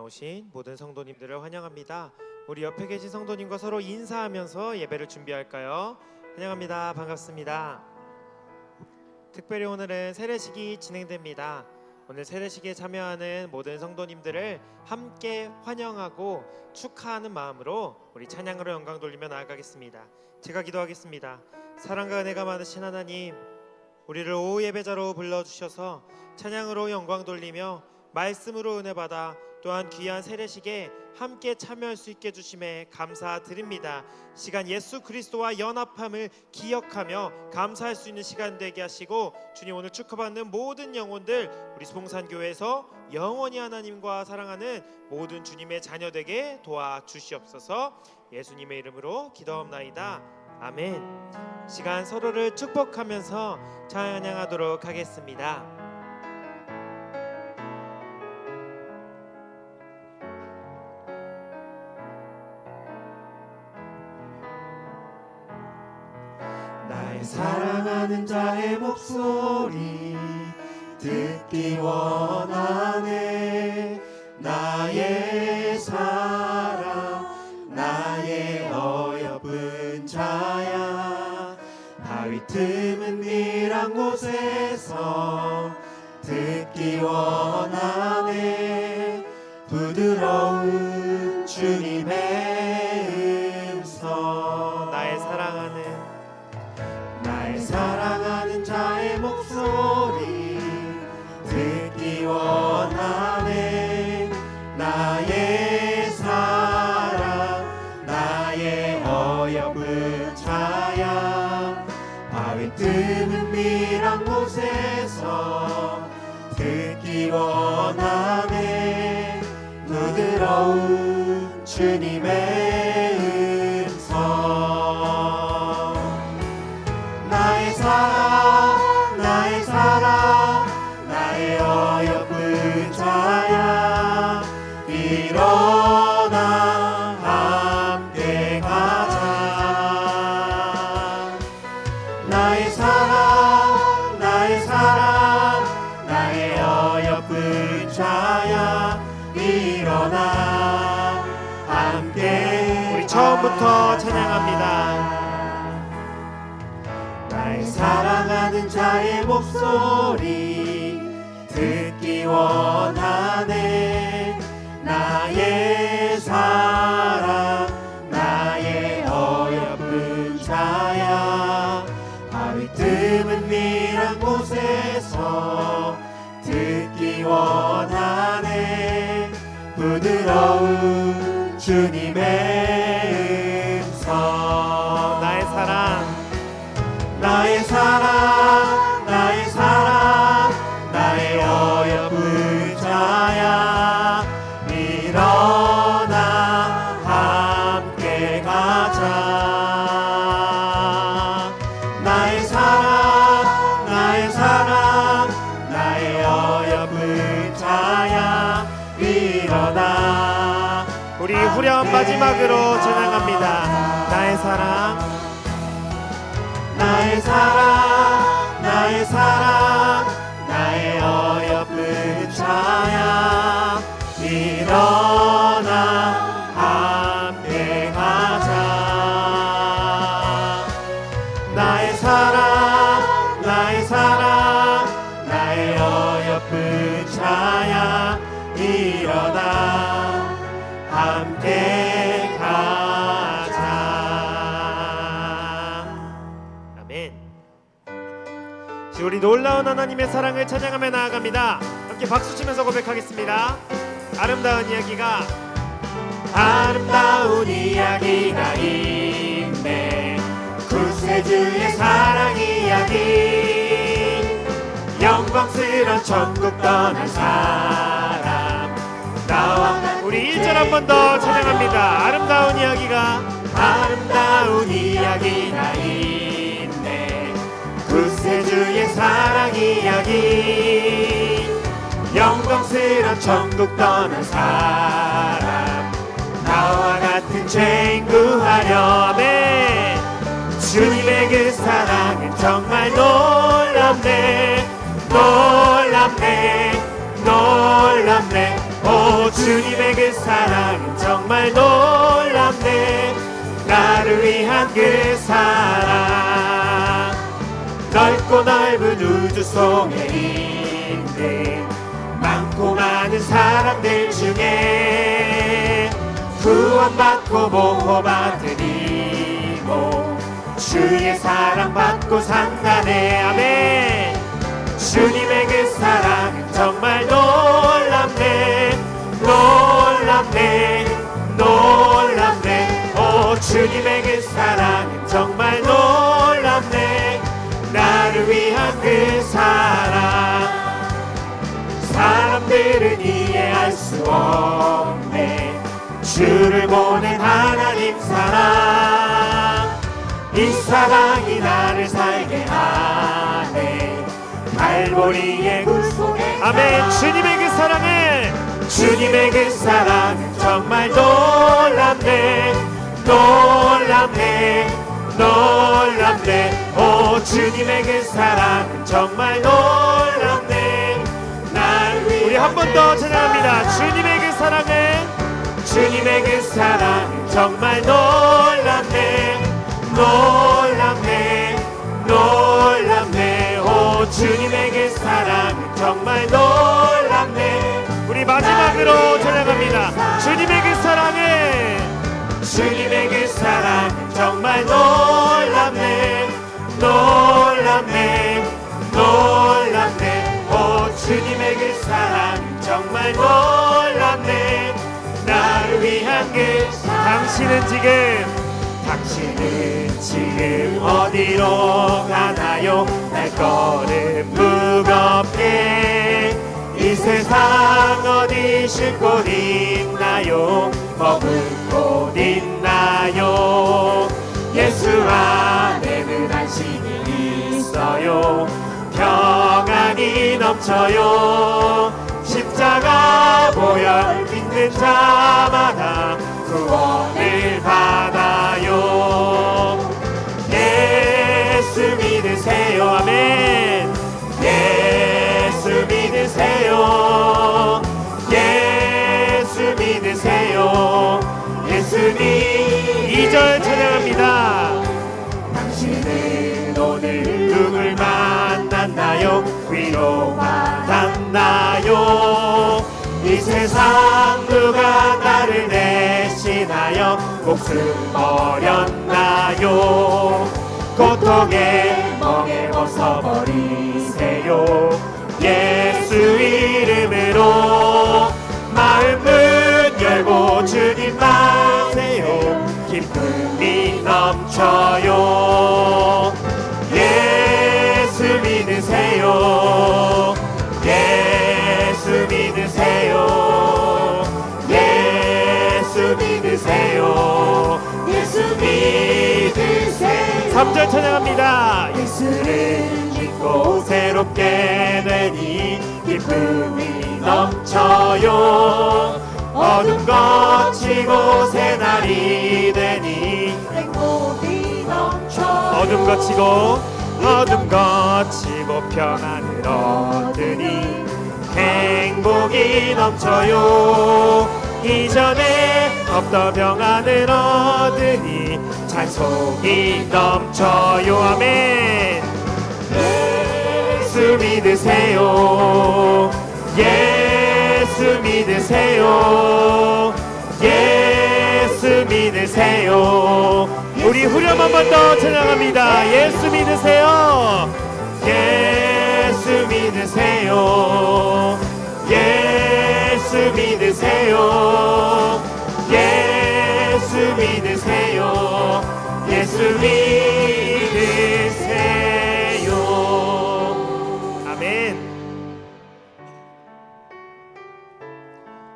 나오신 모든 성도님들을 환영합니다. 우리 옆에 계신 성도님과 서로 인사하면서 예배를 준비할까요? 환영합니다. 반갑습니다. 특별히 오늘은 세례식이 진행됩니다. 오늘 세례식에 참여하는 모든 성도님들을 함께 환영하고 축하하는 마음으로 우리 찬양으로 영광 돌리며 나아가겠습니다. 제가 기도하겠습니다. 사랑과 은혜가 많으신 하나님, 우리를 오후 예배자로 불러주셔서 찬양으로 영광 돌리며 말씀으로 은혜 받아 또한 귀한 세례식에 함께 참여할 수 있게 해주심에 감사드립니다. 시간 예수 그리스도와 연합함을 기억하며 감사할 수 있는 시간 되게 하시고, 주님 오늘 축하받는 모든 영혼들 우리 송산교회에서 영원히 하나님과 사랑하는 모든 주님의 자녀 되게 도와주시옵소서. 예수님의 이름으로 기도합나이다. 아멘. 시간 서로를 축복하면서 찬양하도록 하겠습니다. 나의 사랑하는 자의 목소리 듣기 원하네. 나의 사랑 나의 어여쁜 자야, 바위 틈은 이란 곳에서 듣기 원하네. 부드러운 주님의 음성. 나의 사랑하는 자의 목소리 듣기 원하네. 나의 사랑 나의 어여쁜 자야, 바위 틈은 미란 곳에서 듣기 원하네. 부드러운 주님의 음성. 나의 사랑 나의 어여쁜 자야, 일어나 함께 가자. 나의 사랑 나의 어여쁜 자야, 일어나 함께. 우리 처음부터 찬양합니다. 나의 사랑하는 자의 목소리 듣기 원하네. 나의 사랑 나의 어여쁜 자야, 바위 틈은 미란 곳에서 듣기 원하네. 부드러운 주님의 음성. 나의 사랑 나의 어여쁜 자야, 일어나 함께 가자. 나의 사랑 나의 어여쁜 자야, 일어나. 우리 후렴 마지막으로 찬양합니다. 나의 사랑 나의 어여쁜 자야, 일어나 함께 가자. 나의 사랑 나의 어여쁜 자야, 일어나 함께 가자. 아멘. 우리 놀라운 하나님의 사랑을 찬양하며 나아갑니다. 함께 박수치면서 고백하겠습니다. 아름다운 이야기가 있네. 구세주의 사랑 이야기, 영광스런 천국 떠난 사람 나와. 우리 1절 한 번 더 찬양합니다. 아름다운 이야기가 있네. 구세주의 사랑 이야기, 영광스런 천국 떠난 사람 나와 같은 죄인 구하려네. 주님의 그 사랑은 정말 놀랍네. 오 오 주님의 그 사랑은 정말 놀랍네. 나를 위한 그 사랑 넓고 넓은 우주 속에 있는 많고 많은 사람들 중에 구원받고 보호받으리고 주의 사랑받고 산다네. 아멘. 주님의 그 사랑은 정말 놀랍네. 놀랍네. 놀랍네. 오 주님의 그 사랑은 정말 놀랍네. 나를 위한 그 사랑 사람들은 이해할 수 없네. 주를 보낸 하나님 사랑 이 사랑이 나를 살게 하네. 갈보리의 굴속에 아멘. 주님의 그 사랑은 주님의 그 사랑은 정말 놀랍네. 놀랍네. 놀랍네. 오 주님의 그 사랑은 정말 놀랍네. 날 위해 우리 한 번 더 찬양합니다. 주님의 그 사랑은 주님의 그 사랑은 정말 놀랍네. 놀랍네. 놀랍네. 오 주님의 그 사랑은 정말 놀랍네. 우리 마지막으로 찬양합니다. 주님의 그 사랑은 주님의 그 사랑은 정말 놀랍네. 놀랍네. 놀랍네. 오 주님의 그 사랑은 정말 놀랍네. 나를 위한 그 당신은 지금 어디로 가나요? 발걸음 무겁게 이 세상 어디 쉴 곳 있나요? 머물 곳 있나요? 예수 안에는 안식이 있어요. 평안이 넘쳐요. 십자가 보혈 믿는 자마다 구원을 받아요. 예수 믿으세요. 아멘. 예수 믿으세요. 예수 믿으세요. 예수 믿으세요. 2절 찬양합니다. 당신은 오늘 누굴 만났나요? 위로받았나요? 이 세상 누가 나를 대신하여 목숨 버렸나요? 고통에 멍에 벗어버리세요. 예수 이름으로 마음은 열고 주님 마세요. 기쁨이 넘쳐요. 예수 믿으세요. 예수 믿으세요. 예수 믿으세요. 예수 믿으세요. 3절 찬양합니다. 예수를 믿고 새롭게 되니 기쁨이 넘쳐요. 어둠 거치고 새날이 되니 행복이 넘쳐. 어둠 거치고 평안을 얻으니 행복이 넘쳐요. 이전에 없던 평안을 얻으니 찬송이 넘쳐요. 아멘. 예수 믿으세요. 예수 믿으세요. 예수 믿으세요. 우리 후렴 한 번 더 찬양합니다. 예수 믿으세요. 예수 믿으세요. 예수 믿으세요. 예수 믿으세요. 예수 믿으세요. 아멘.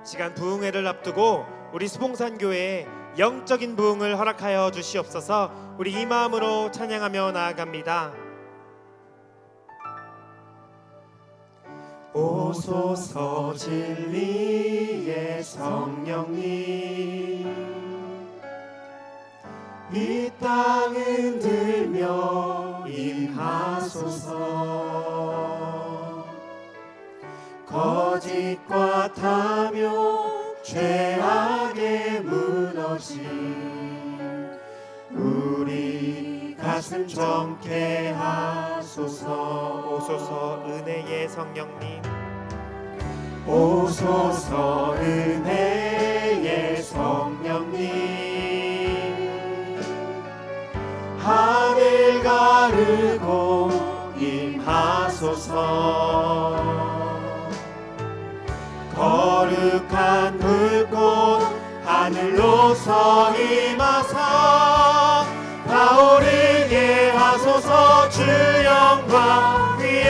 시간 부흥회를 앞두고 우리 수봉산교회에 영적인 부흥을 허락하여 주시옵소서. 우리 이 마음으로 찬양하며 나아갑니다. 오소서 진리의 성령님, 이 땅 흔들며 임하소서. 거짓과 탐욕 죄악에 무너진 우리 가슴 정케 하소서. 오소서 은혜의 성령님, 오소서 은혜의 성령님, 하늘 가르고 임하소서. 거룩한 불꽃 하늘로서 임하사 타오르게 하소서. 주 영광 위에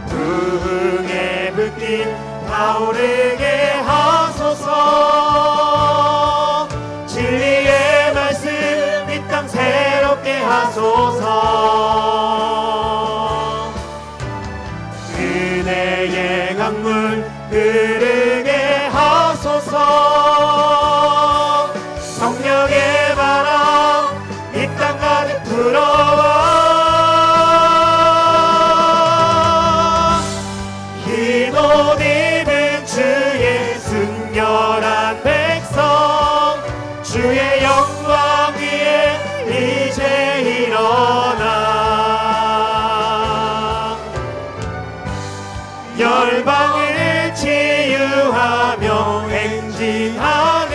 부흥의 불빛 타오르게 하소서. 진리의 말씀 이 땅 새롭게 하소서. 은혜의 강물 흐르게 하소서. 성령의 바람 이 땅 가득 불어와 흰 옷 입은 주의 순결한 백성 주의 영광 위에 이제 일어나 열방을 치유하며 행진하는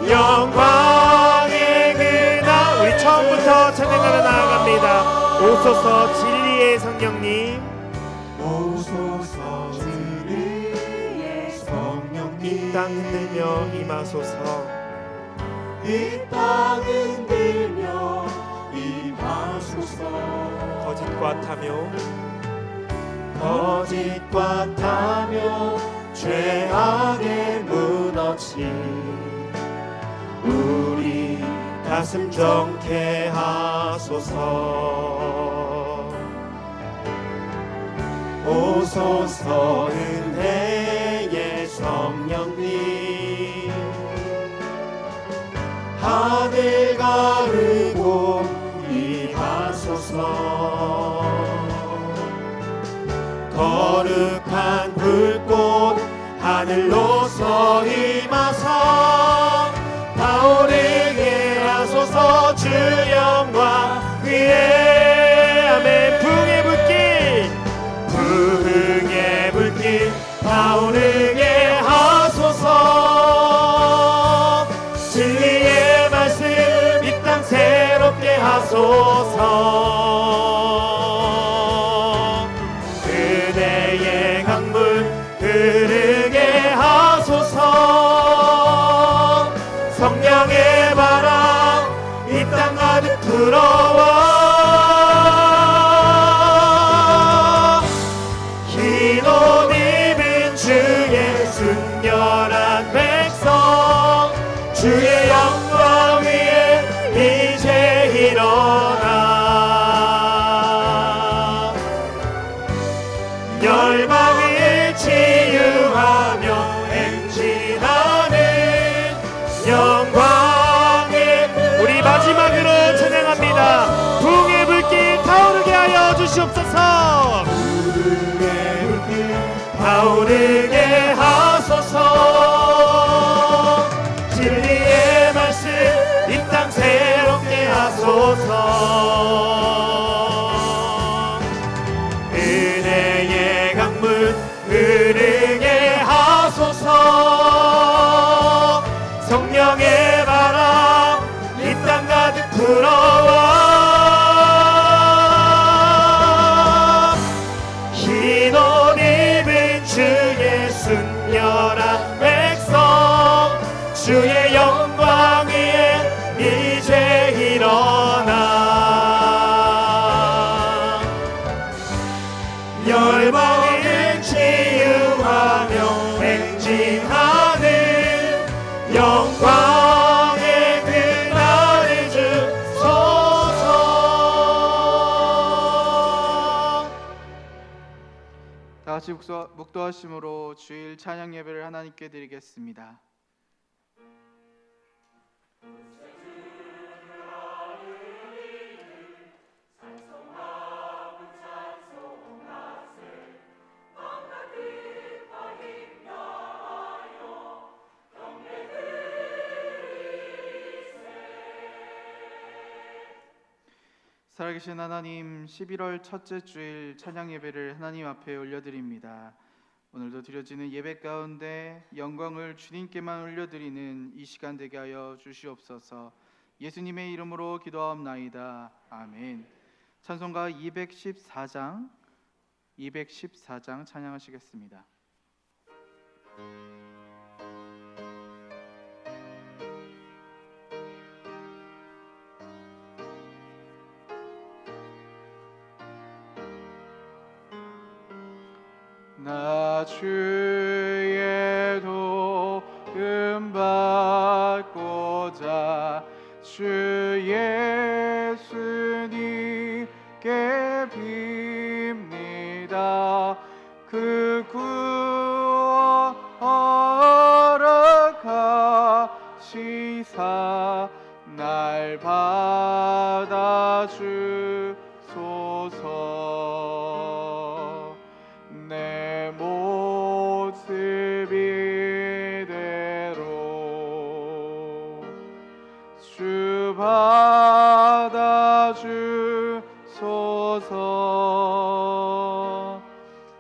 영광의 그날. 우리 처음부터 찬양하러 나아갑니다. 오소서 진리의 성령님, 오소서 진리의 성령님, 이 땅 흔들며 임하소서. 이 땅 흔들며 임하소서. 거짓과 탐욕 거짓과 탐욕 죄악에 무너진 우리 가슴 정케 하소서. 오소서 은혜의 성령님, 하늘 가르고 임하소서. 거룩한 불꽃 하늘로서 임하사 타오르게 하소서. 주 영광 위에 아멘. 부흥의 불길 부흥의 불길 타오르게 하소서. 진리의 말씀 이 땅 새롭게 하소서. 은혜의 강물 흐르게 하소서. 성령의 바람 이 땅 가득 불어와 흰 옷 입은 주의 순결한 백성 주의 영광 위에 이제 일어나 열방을 치유하며 행진하는 영광의. 우리 마지막으로 찬양합니다. 부흥의 불길 타오르게 하여 주시옵소서. 부흥의 불길 타오르게 하소서. 진리의 말씀 이 땅 새롭게 하소서. 은혜의 강물 흐르게 하소서. 성령의 바람 이 땅 가득 불어와 흰 옷 입은 주의 순결한 백성 주의 영광 위에 이제 일어나 열방을 치유하며 행진하는 영광의 그날을 주소서. 다 같이 묵도하심으로 주일 찬양 예배를 하나님께 드리겠습니다. 찬송하고 찬송 살아계신 하나님, 11월 첫째 주일 찬양 예배를 하나님 앞에 올려드립니다. 오늘도 드려지는 예배 가운데 영광을 주님께만 올려드리는 이 시간 되게 하여 주시옵소서. 예수님의 이름으로 기도하옵나이다. 아멘. 찬송가 214장 찬양하시겠습니다. 나 주의 도움 받고자 주 예수님께 빕니다. 그 구원 허락하시사 날 받아주소서. 내 모습 이대로 주 받아주소서.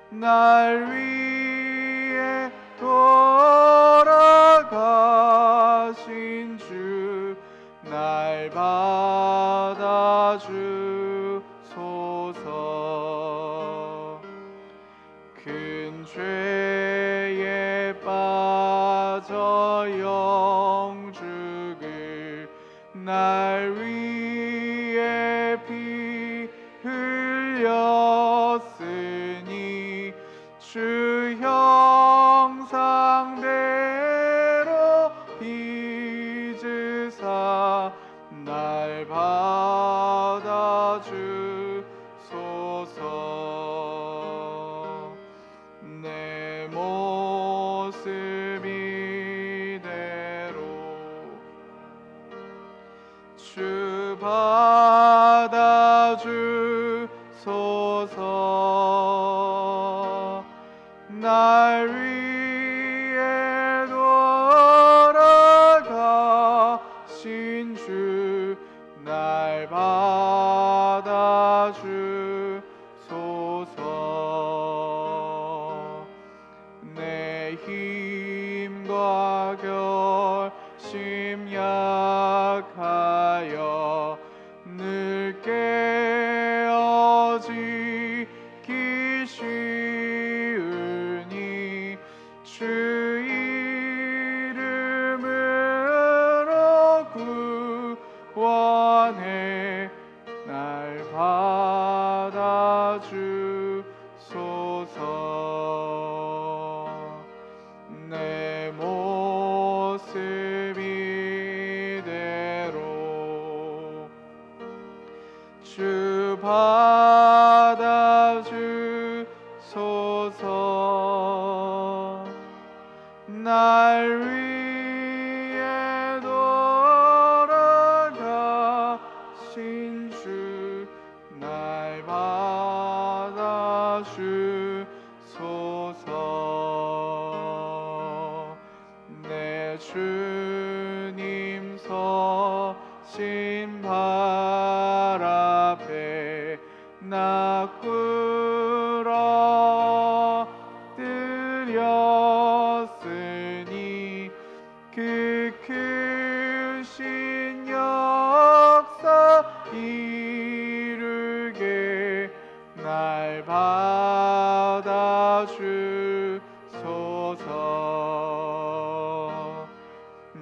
날 위해 돌아가신 주 날 받아주소서. 큰 죄에 빠져 영죽을 날 위해 피 흘렸으니 주 형상대로 빚으사 날 받아주소서. 내 모습 이대로 주 받아주소서. 날 위해 돌아가신 주 날 받아주소서. 내 힘과 결심 약하여 늘 깨어지기 쉬우니 주 이름으로 구원해 날 받아주소서. 내 모습 이대로 주 받아주소서. 날 위해 돌아가신 주 날 받아주소서. 내 주님 서신 발 앞에 나 끌어들였으니 그 크신 역사 이루게 날 받아주소서.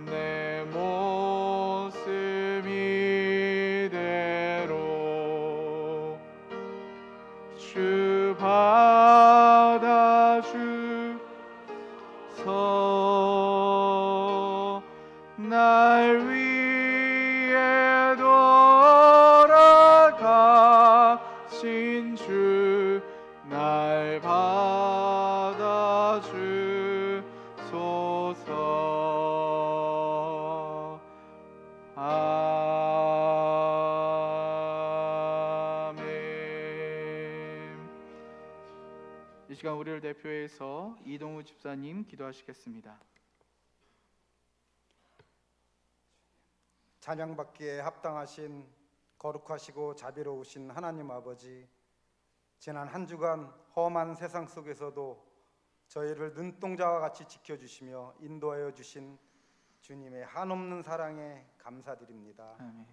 내 모습 이대로 주 받아주소서. 날 위해 돌아가신 주 날 받아주소서. 아멘. 이 시간 우리를 대표해서 이동우 집사님 기도하시겠습니다. 찬양받기에 합당하신 거룩하시고 자비로우신 하나님 아버지, 지난 한 주간 험한 세상 속에서도 저희를 눈동자와 같이 지켜주시며 인도하여 주신 주님의 한없는 사랑에 감사드립니다. 아멘.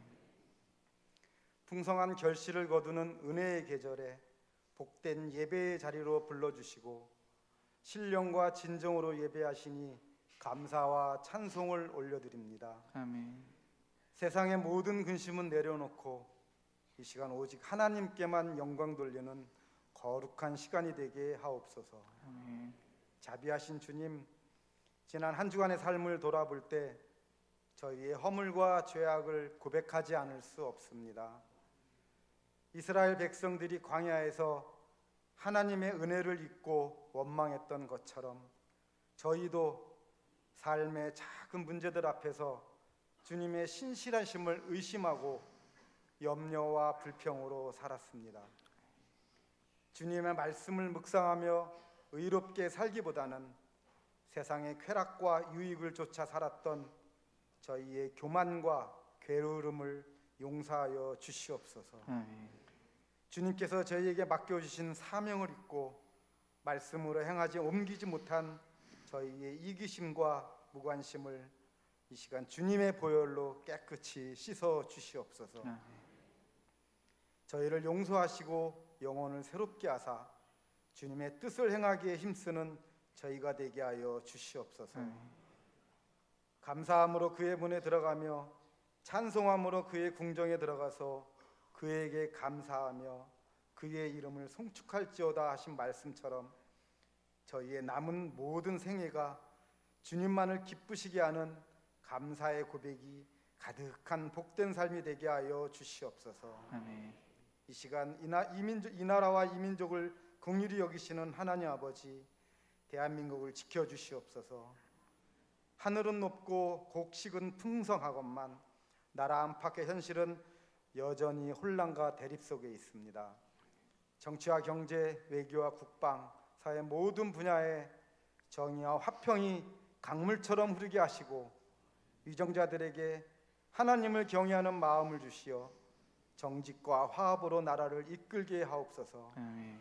풍성한 결실을 거두는 은혜의 계절에 복된 예배의 자리로 불러주시고 신령과 진정으로 예배하시니 감사와 찬송을 올려드립니다. 아멘. 세상의 모든 근심은 내려놓고 이 시간 오직 하나님께만 영광 돌리는 거룩한 시간이 되게 하옵소서. 아멘. 자비하신 주님, 지난 한 주간의 삶을 돌아볼 때 저희의 허물과 죄악을 고백하지 않을 수 없습니다. 이스라엘 백성들이 광야에서 하나님의 은혜를 잊고 원망했던 것처럼 저희도 삶의 작은 문제들 앞에서 주님의 신실하심을 의심하고 염려와 불평으로 살았습니다. 주님의 말씀을 묵상하며 의롭게 살기보다는 세상의 쾌락과 유익을 쫓아 살았던 저희의 교만과 게으름을 용서하여 주시옵소서. 아멘. 주님께서 저희에게 맡겨주신 사명을 잊고 말씀으로 행하지 옮기지 못한 저희의 이기심과 무관심을 이 시간 주님의 보혈로 깨끗이 씻어 주시옵소서. 아멘. 저희를 용서하시고 영혼을 새롭게 하사 주님의 뜻을 행하기에 힘쓰는 저희가 되게 하여 주시옵소서. 감사함으로 그의 문에 들어가며 찬송함으로 그의 궁정에 들어가서 그에게 감사하며 그의 이름을 송축할지어다 하신 말씀처럼 저희의 남은 모든 생애가 주님만을 기쁘시게 하는 감사의 고백이 가득한 복된 삶이 되게 하여 주시옵소서. 아멘. 이 시간 이 나라와 이 민족을 긍휼히 여기시는 하나님 아버지, 대한민국을 지켜주시옵소서. 하늘은 높고 곡식은 풍성하건만 나라 안팎의 현실은 여전히 혼란과 대립 속에 있습니다. 정치와 경제, 외교와 국방, 사회 모든 분야에 정의와 화평이 강물처럼 흐르게 하시고 위정자들에게 하나님을 경외하는 마음을 주시어 정직과 화합으로 나라를 이끌게 하옵소서. 아멘.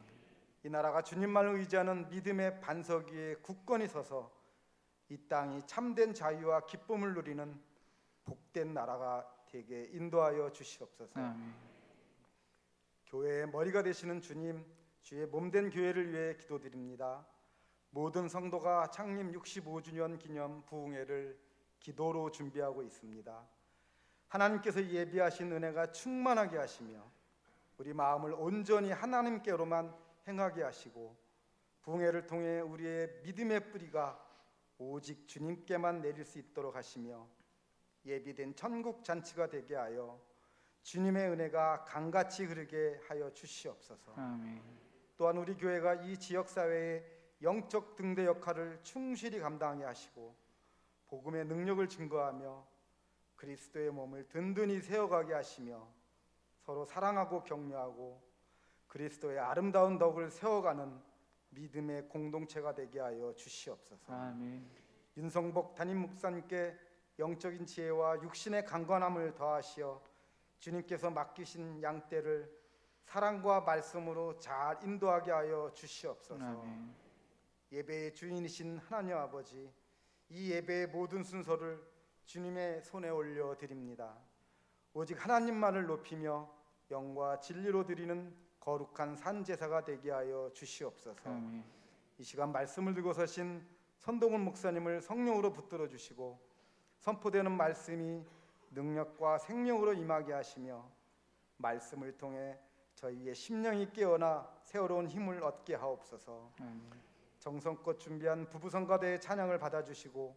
이 나라가 주님만을 의지하는 믿음의 반석 위에 굳건히 서서 이 땅이 참된 자유와 기쁨을 누리는 복된 나라가 되게 인도하여 주시옵소서. 아멘. 교회의 머리가 되시는 주님, 주의 몸된 교회를 위해 기도드립니다. 모든 성도가 창립 65주년 기념 부흥회를 기도로 준비하고 있습니다. 하나님께서 예비하신 은혜가 충만하게 하시며 우리 마음을 온전히 하나님께로만 행하게 하시고 부흥회를 통해 우리의 믿음의 뿌리가 오직 주님께만 내릴 수 있도록 하시며 예비된 천국 잔치가 되게 하여 주님의 은혜가 강같이 흐르게 하여 주시옵소서. 아멘. 또한 우리 교회가 이 지역사회의 영적 등대 역할을 충실히 감당하게 하시고 복음의 능력을 증거하며 그리스도의 몸을 든든히 세워가게 하시며 서로 사랑하고 격려하고 그리스도의 아름다운 덕을 세워가는 믿음의 공동체가 되게 하여 주시옵소서. 아멘. 윤성복 담임 목사님께 영적인 지혜와 육신의 강건함을 더하시어 주님께서 맡기신 양떼를 사랑과 말씀으로 잘 인도하게 하여 주시옵소서. 아멘. 예배의 주인이신 하나님 아버지, 이 예배의 모든 순서를 주님의 손에 올려 드립니다. 오직 하나님만을 높이며 영과 진리로 드리는 거룩한 산제사가 되게 하여 주시옵소서. 아멘. 이 시간 말씀을 들고 서신 선동훈 목사님을 성령으로 붙들어 주시고 선포되는 말씀이 능력과 생명으로 임하게 하시며 말씀을 통해 저희의 심령이 깨어나 새로운 힘을 얻게 하옵소서. 아멘. 정성껏 준비한 부부성가대의 찬양을 받아주시고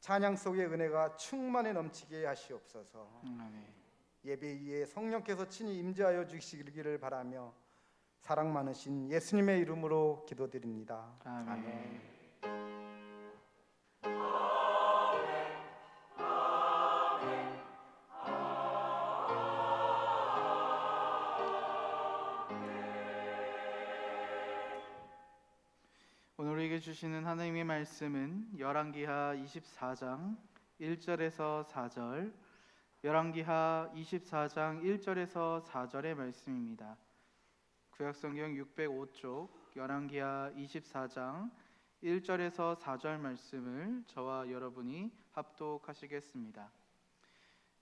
찬양 속의 은혜가 충만히 넘치게 하시옵소서. 아멘. 예배 위에 성령께서 친히 임재하여 주시기를 바라며 사랑 많으신 예수님의 이름으로 기도드립니다. 아멘. 오늘 우리에게 주시는 하나님의 말씀은 열왕기하 24장 1절에서 4절, 열왕기하 24장 1절에서 4절의 말씀입니다. 구약성경 605쪽 열왕기하 24장 1절에서 4절 말씀을 저와 여러분이 합독하시겠습니다.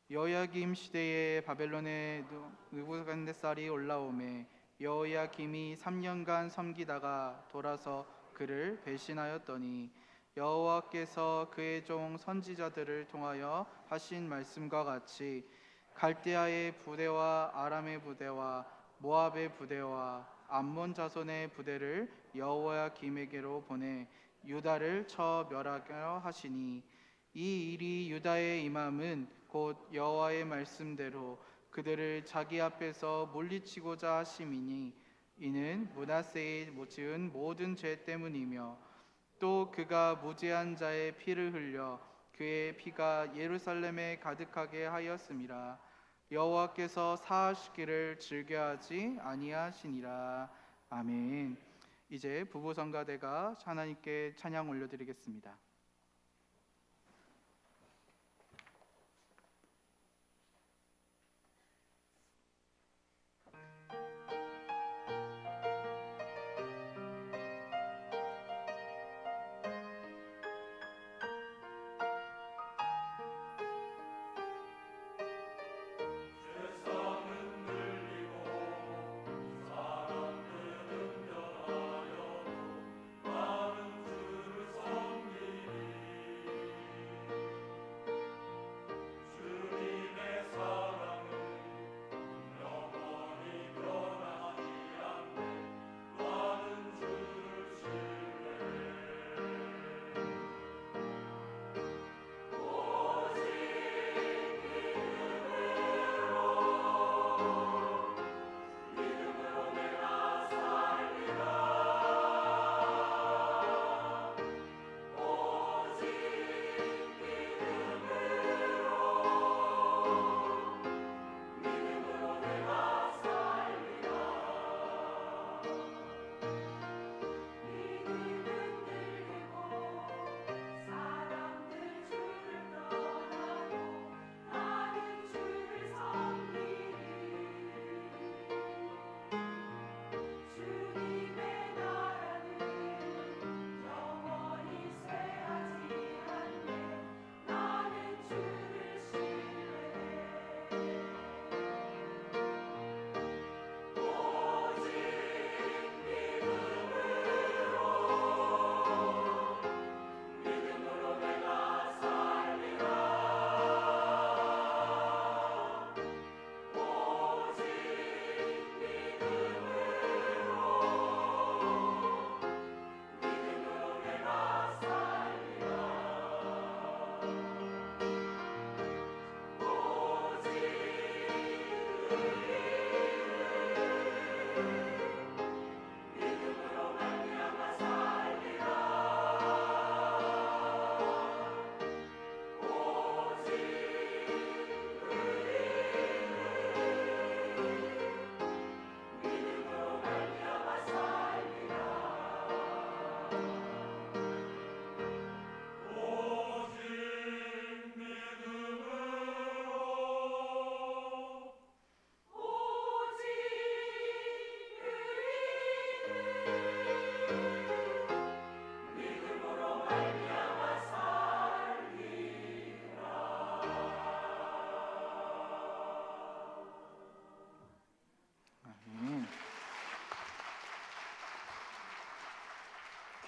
여호야김 시대에 바벨론의 느부갓네살이 올라오매 여호야김이 3년간 섬기다가 돌아서 그를 배신하였더니 여호와께서 그의 종 선지자들을 통하여 하신 말씀과 같이 갈대아의 부대와 아람의 부대와 모압의 부대와 암몬 자손의 부대를 여호야김에게로 보내 유다를 쳐 멸하려 하시니 이 일이 유다에 임함은 곧 여호와의 말씀대로 그들을 자기 앞에서 물리치고자 하심이니 이는 므낫세의 지은 모든 죄 때문이며 또 그가 무죄한 자의 피를 흘려 그의 피가 예루살렘에 가득하게 하였음이라. 여호와께서 사하시기를 즐겨하지 아니하시니라. 아멘. 이제 부부성가대가 하나님께 찬양 올려드리겠습니다.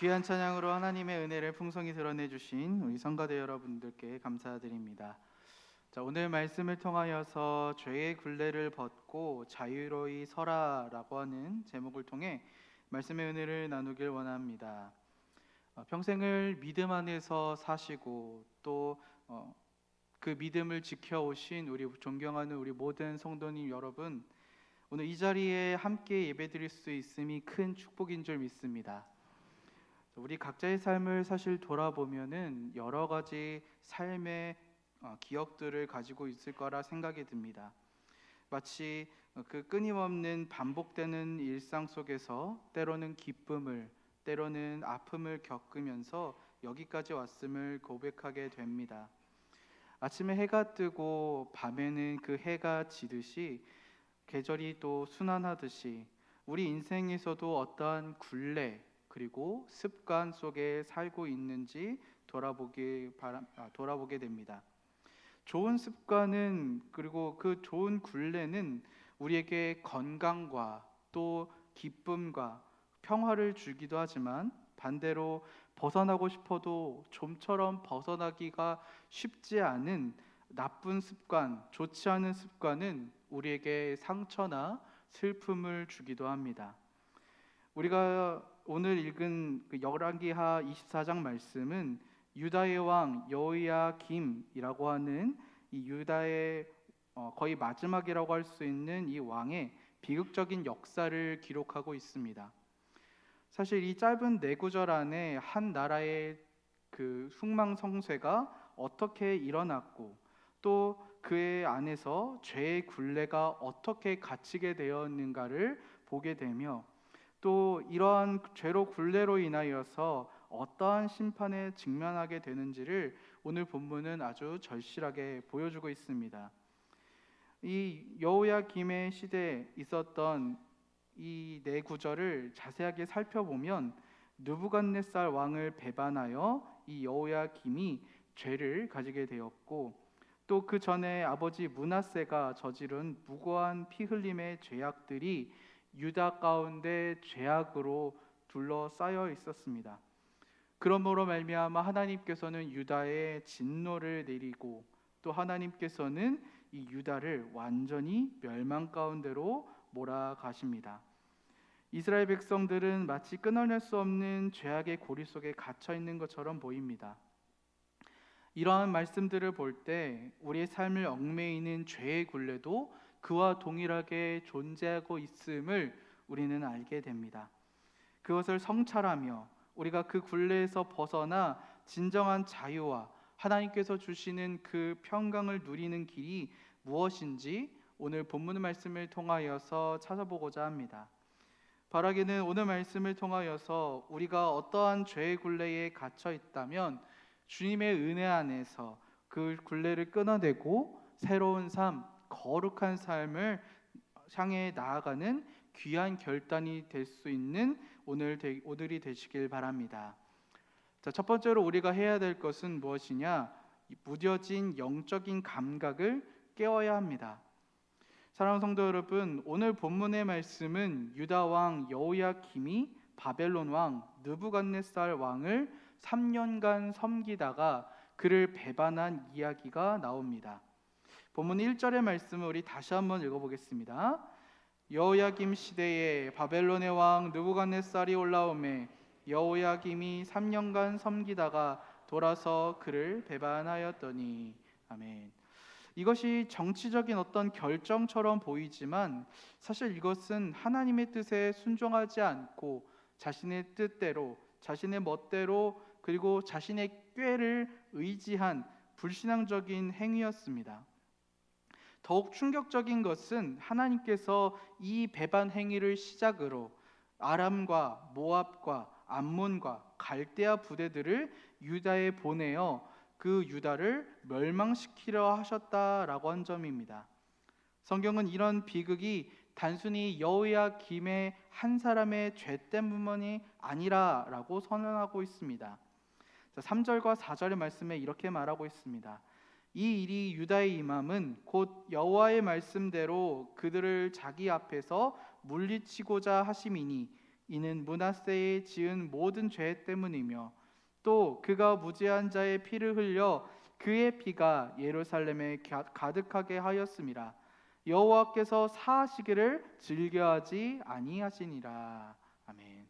귀한 찬양으로 하나님의 은혜를 풍성히 드러내 주신 우리 성가대 여러분들께 감사드립니다. 자, 오늘 말씀을 통하여서 죄의 굴레를 벗고 자유로이 서라라고 하는 제목을 통해 말씀의 은혜를 나누길 원합니다. 평생을 믿음 안에서 사시고 또 그 믿음을 지켜오신 우리 존경하는 우리 모든 성도님 여러분, 오늘 이 자리에 함께 예배드릴 수 있음이 큰 축복인 줄 믿습니다. 우리 각자의 삶을 사실 돌아보면은 여러 가지 삶의 기억들을 가지고 있을 거라 생각이 듭니다. 마치 그 끊임없는 반복되는 일상 속에서 때로는 기쁨을, 때로는 아픔을 겪으면서 여기까지 왔음을 고백하게 됩니다. 아침에 해가 뜨고 밤에는 그 해가 지듯이 계절이 또 순환하듯이 우리 인생에서도 어떠한 굴레 그리고 습관 속에 살고 있는지 돌아보게 됩니다. 좋은 습관은 그리고 그 좋은 굴레는 우리에게 건강과 또 기쁨과 평화를 주기도 하지만 반대로 벗어나고 싶어도 좀처럼 벗어나기가 쉽지 않은 나쁜 습관, 좋지 않은 습관은 우리에게 상처나 슬픔을 주기도 합니다. 우리가 오늘 읽은 그 열왕기하 24장 말씀은 유다의 왕 여호야김이라고 하는 이 유다의 거의 마지막이라고 할 수 있는 이 왕의 비극적인 역사를 기록하고 있습니다. 사실 이 짧은 네 구절 안에 한 나라의 그 흥망성쇠가 어떻게 일어났고 또 그의 안에서 죄의 굴레가 어떻게 갇히게 되었는가를 보게 되며 또 이러한 죄로 굴레로 인하여서 어떠한 심판에 직면하게 되는지를 오늘 본문은 아주 절실하게 보여주고 있습니다. 이 여호야김의 시대에 있었던 이 네 구절을 자세하게 살펴보면 느부갓네살 왕을 배반하여 이 여호야김이 죄를 가지게 되었고 또 그 전에 아버지 므낫세가 저지른 무고한 피 흘림의 죄악들이 유다 가운데 죄악으로 둘러싸여 있었습니다. 그러므로 말미암아 하나님께서는 유다의 진노를 내리고 또 하나님께서는 이 유다를 완전히 멸망 가운데로 몰아가십니다. 이스라엘 백성들은 마치 끊어낼 수 없는 죄악의 고리 속에 갇혀 있는 것처럼 보입니다. 이러한 말씀들을 볼 때 우리의 삶을 얽매이는 죄의 굴레도 그와 동일하게 존재하고 있음을 우리는 알게 됩니다. 그것을 성찰하며 우리가 그 굴레에서 벗어나 진정한 자유와 하나님께서 주시는 그 평강을 누리는 길이 무엇인지 오늘 본문 말씀을 통하여서 찾아보고자 합니다. 바라기는 오늘 말씀을 통하여서 우리가 어떠한 죄의 굴레에 갇혀 있다면 주님의 은혜 안에서 그 굴레를 끊어내고 새로운 삶, 거룩한 삶을 향해 나아가는 귀한 결단이 될 수 있는 오늘이 되시길 바랍니다. 자, 첫 번째로 우리가 해야 될 것은 무엇이냐? 무뎌진 영적인 감각을 깨워야 합니다. 사랑하는 성도 여러분, 오늘 본문의 말씀은 유다 왕 여호야김이 바벨론 왕 느부갓네살 왕을 3년간 섬기다가 그를 배반한 이야기가 나옵니다. 본문 1절의 말씀을 우리 다시 한번 읽어보겠습니다. 여호야김 시대에 바벨론의 왕 느부갓네살이 올라오매 여호야김이 3년간 섬기다가 돌아서 그를 배반하였더니. 아멘. 이것이 정치적인 어떤 결정처럼 보이지만 사실 이것은 하나님의 뜻에 순종하지 않고 자신의 뜻대로, 자신의 멋대로 그리고 자신의 꾀를 의지한 불신앙적인 행위였습니다. 더욱 충격적인 것은 하나님께서 이 배반 행위를 시작으로 아람과 모압과 암몬과 갈대아 부대들을 유다에 보내어 그 유다를 멸망시키려 하셨다라고 한 점입니다. 성경은 이런 비극이 단순히 여호야김의 한 사람의 죄 때문이 아니라라고 선언하고 있습니다. 3절과 4절의 말씀에 이렇게 말하고 있습니다. 이 일이 유다에 임함은 곧 여호와의 말씀대로 그들을 자기 앞에서 물리치고자 하심이니 이는 므낫세의 지은 모든 죄 때문이며 또 그가 무죄한 자의 피를 흘려 그의 피가 예루살렘에 가득하게 하였음이라. 여호와께서 사하시기를 즐겨하지 아니하시니라. 아멘.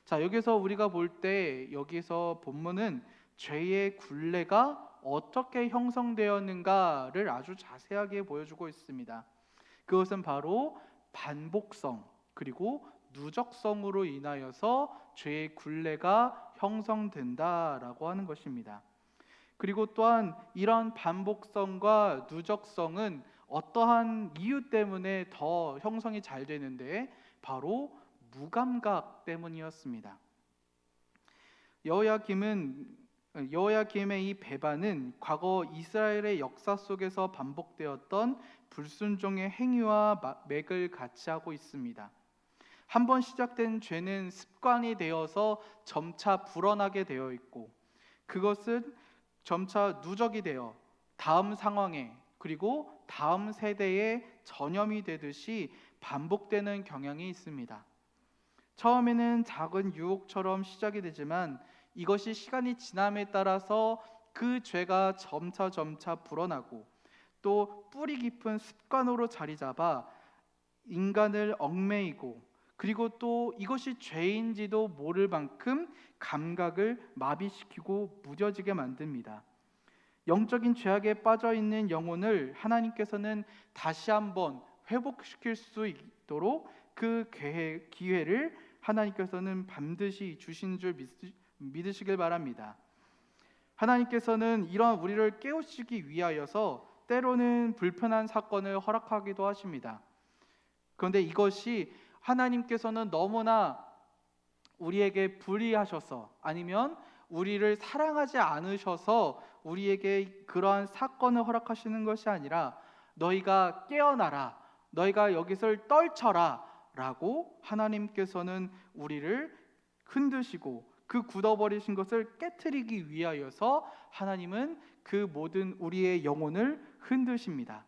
자, 여기서 우리가 볼 때 여기서 본문은 죄의 굴레가 어떻게 형성되었는가를 아주 자세하게 보여주고 있습니다. 그것은 바로 반복성 그리고 누적성으로 인하여서 죄의 굴레가 형성된다라고 하는 것입니다. 그리고 또한 이런 반복성과 누적성은 어떠한 이유 때문에 더 형성이 잘 되는데 바로 무감각 때문이었습니다. 여호야김은 여호야김의 이 배반은 과거 이스라엘의 역사 속에서 반복되었던 불순종의 행위와 맥을 같이 하고 있습니다. 한번 시작된 죄는 습관이 되어서 점차 불어나게 되어 있고, 그것은 점차 누적이 되어 다음 상황에 그리고 다음 세대에 전염이 되듯이 반복되는 경향이 있습니다. 처음에는 작은 유혹처럼 시작이 되지만 이것이 시간이 지남에 따라서 그 죄가 점차 불어나고 또 뿌리 깊은 습관으로 자리 잡아 인간을 얽매이고, 그리고 또 이것이 죄인지도 모를 만큼 감각을 마비시키고 무뎌지게 만듭니다. 영적인 죄악에 빠져 있는 영혼을 하나님께서는 다시 한번 회복시킬 수 있도록 그 기회를 하나님께서는 반드시 주신 줄 믿으시길 바랍니다. 하나님께서는 이러한 우리를 깨우치기 위하여서 때로는 불편한 사건을 허락하기도 하십니다. 그런데 이것이 하나님께서는 너무나 우리에게 불의하셔서, 아니면 우리를 사랑하지 않으셔서 우리에게 그러한 사건을 허락하시는 것이 아니라, 너희가 깨어나라, 너희가 여기서 떨쳐라 라고 하나님께서는 우리를 흔드시고 그 굳어버리신 것을 깨트리기 위하여서 하나님은 그 모든 우리의 영혼을 흔드십니다.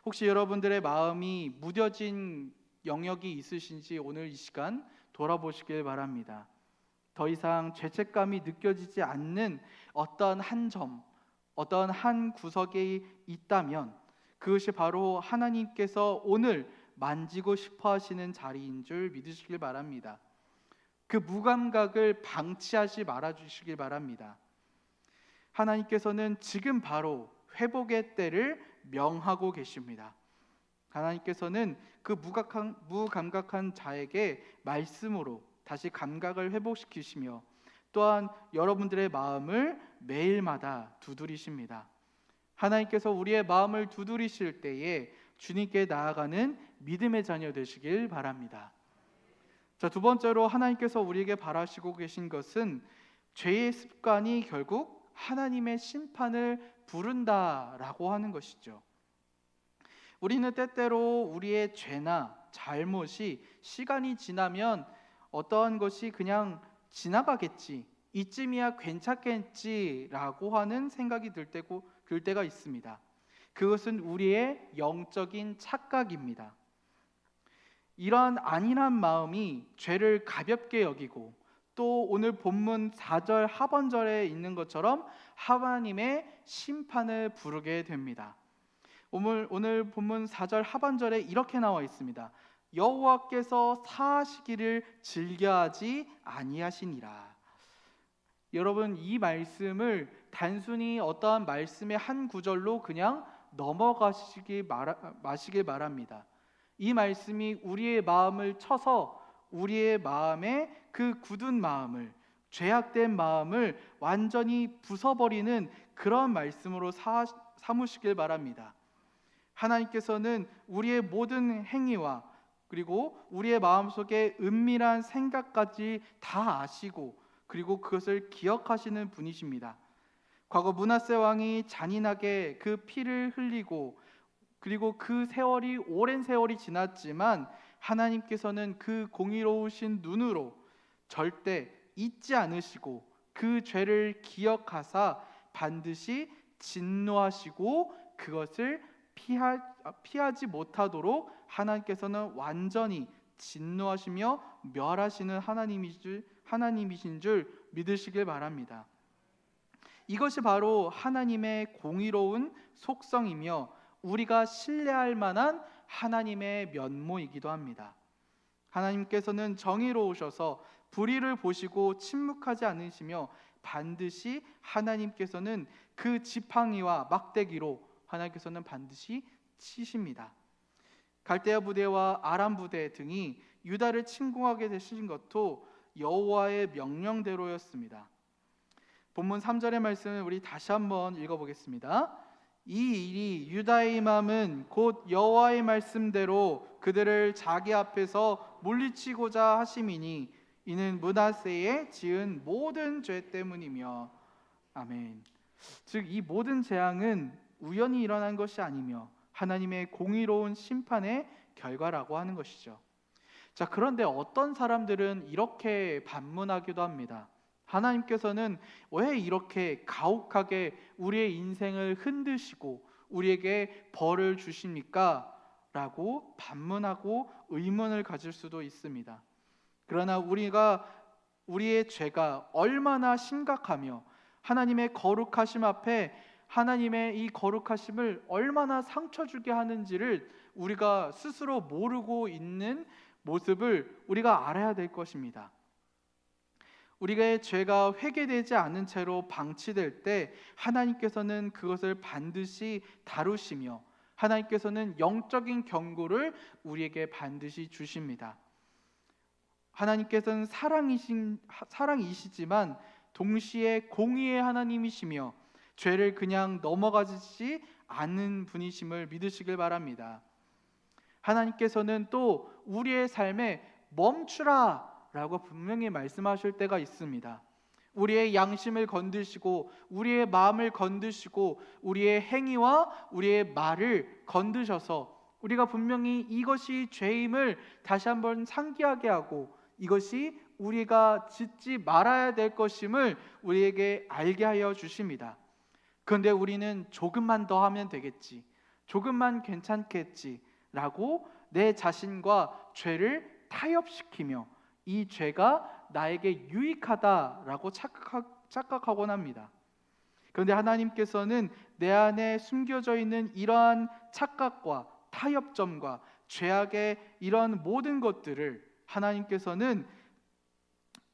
혹시 여러분들의 마음이 무뎌진 영역이 있으신지 오늘 이 시간 돌아보시길 바랍니다. 더 이상 죄책감이 느껴지지 않는 어떤 한 점, 어떤 한 구석에 있다면 그것이 바로 하나님께서 오늘 만지고 싶어 하시는 자리인 줄 믿으시길 바랍니다. 그 무감각을 방치하지 말아주시길 바랍니다. 하나님께서는 지금 바로 회복의 때를 명하고 계십니다. 하나님께서는 그 무감각한 자에게 말씀으로 다시 감각을 회복시키시며, 또한 여러분들의 마음을 매일마다 두드리십니다. 하나님께서 우리의 마음을 두드리실 때에 주님께 나아가는 믿음의 자녀 되시길 바랍니다. 자, 두 번째로 하나님께서 우리에게 바라시고 계신 것은 죄의 습관이 결국 하나님의 심판을 부른다라고 하는 것이죠. 우리는 때때로 우리의 죄나 잘못이 시간이 지나면 어떠한 것이 그냥 지나가겠지, 이쯤이야 괜찮겠지라고 하는 생각이 들 때가 있습니다. 그것은 우리의 영적인 착각입니다. 이러한 안일한 마음이 죄를 가볍게 여기고, 또 오늘 본문 4절 하반절에 있는 것처럼 하나님의 심판을 부르게 됩니다. 오늘 본문 4절 하반절에 이렇게 나와 있습니다. 여호와께서 사하시기를 즐겨하지 아니하시니라. 여러분, 이 말씀을 단순히 어떠한 말씀의 한 구절로 그냥 넘어가시길 마시길 바랍니다. 이 말씀이 우리의 마음을 쳐서 우리의 마음에 그 굳은 마음을, 죄악된 마음을 완전히 부숴버리는 그런 말씀으로 삼으시길 바랍니다. 하나님께서는 우리의 모든 행위와 그리고 우리의 마음속에 은밀한 생각까지 다 아시고, 그리고 그것을 기억하시는 분이십니다. 과거 므낫세 왕이 잔인하게 그 피를 흘리고, 그리고 그 세월이 오랜 세월이 지났지만 하나님께서는 그 공의로우신 눈으로 절대 잊지 않으시고 그 죄를 기억하사 반드시 진노하시고 그것을 피하지 못하도록 하나님께서는 완전히 진노하시며 멸하시는 하나님이신 줄 믿으시길 바랍니다. 이것이 바로 하나님의 공의로운 속성이며 우리가 신뢰할 만한 하나님의 면모이기도 합니다. 하나님께서는 정의로우셔서 불의를 보시고 침묵하지 않으시며 반드시 하나님께서는 그 지팡이와 막대기로 하나님께서는 반드시 치십니다. 갈대아 부대와 아람 부대 등이 유다를 침공하게 되신 것도 여호와의 명령대로였습니다. 본문 3절의 말씀을 우리 다시 한번 읽어보겠습니다. 이 일이 유다의 마음은 곧 여호와의 말씀대로 그들을 자기 앞에서 물리치고자 하심이니 이는 므낫세에 지은 모든 죄 때문이며. 아멘. 즉 이 모든 재앙은 우연히 일어난 것이 아니며 하나님의 공의로운 심판의 결과라고 하는 것이죠. 자, 그런데 어떤 사람들은 이렇게 반문하기도 합니다. 하나님께서는 왜 이렇게 가혹하게 우리의 인생을 흔드시고 우리에게 벌을 주십니까? 라고 반문하고 의문을 가질 수도 있습니다. 그러나 우리의 죄가 얼마나 심각하며 하나님의 거룩하심 앞에 하나님의 이 거룩하심을 얼마나 상처 주게 하는지를 우리가 스스로 모르고 있는 모습을 우리가 알아야 될 것입니다. 우리의 죄가 회개되지 않은 채로 방치될 때 하나님께서는 그것을 반드시 다루시며 하나님께서는 영적인 경고를 우리에게 반드시 주십니다. 하나님께서는 사랑이시지만 동시에 공의의 하나님이시며 죄를 그냥 넘어가지 않는 분이심을 믿으시길 바랍니다. 하나님께서는 또 우리의 삶에 멈추라 라고 분명히 말씀하실 때가 있습니다. 우리의 양심을 건드시고 우리의 마음을 건드시고 우리의 행위와 우리의 말을 건드셔서 우리가 분명히 이것이 죄임을 다시 한번 상기하게 하고 이것이 우리가 짓지 말아야 될 것임을 우리에게 알게 하여 주십니다. 그런데 우리는 조금만 더 하면 되겠지, 조금만 괜찮겠지 라고 내 자신과 죄를 타협시키며 이 죄가 나에게 유익하다라고 착각하곤 합니다. 그런데 하나님께서는 내 안에 숨겨져 있는 이러한 착각과 타협점과 죄악의 이런 모든 것들을 하나님께서는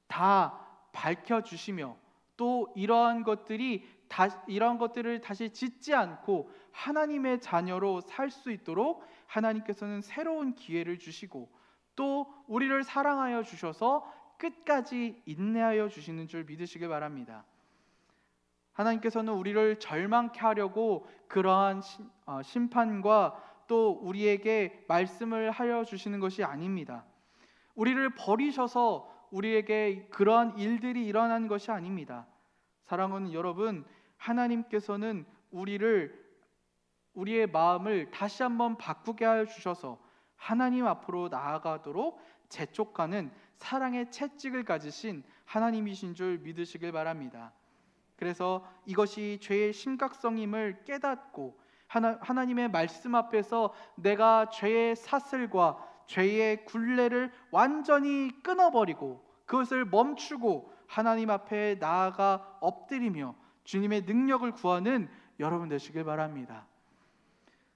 다 밝혀주시며 또 이러한 것들을 다시 짓지 않고 하나님의 자녀로 살 수 있도록 하나님께서는 새로운 기회를 주시고 또 우리를 사랑하여 주셔서 끝까지 인내하여 주시는 줄 믿으시길 바랍니다. 하나님께서는 우리를 절망케 하려고 그러한 심판과 또 우리에게 말씀을 하여 주시는 것이 아닙니다. 우리를 버리셔서 우리에게 그러한 일들이 일어난 것이 아닙니다. 사랑하는 여러분, 하나님께서는 우리의 마음을 다시 한번 바꾸게 하여 주셔서 하나님 앞으로 나아가도록 재촉하는 사랑의 채찍을 가지신 하나님이신 줄 믿으시길 바랍니다. 그래서 이것이 죄의 심각성임을 깨닫고 하나님의 말씀 앞에서 내가 죄의 사슬과 죄의 굴레를 완전히 끊어버리고 그것을 멈추고 하나님 앞에 나아가 엎드리며 주님의 능력을 구하는 여러분 되시길 바랍니다.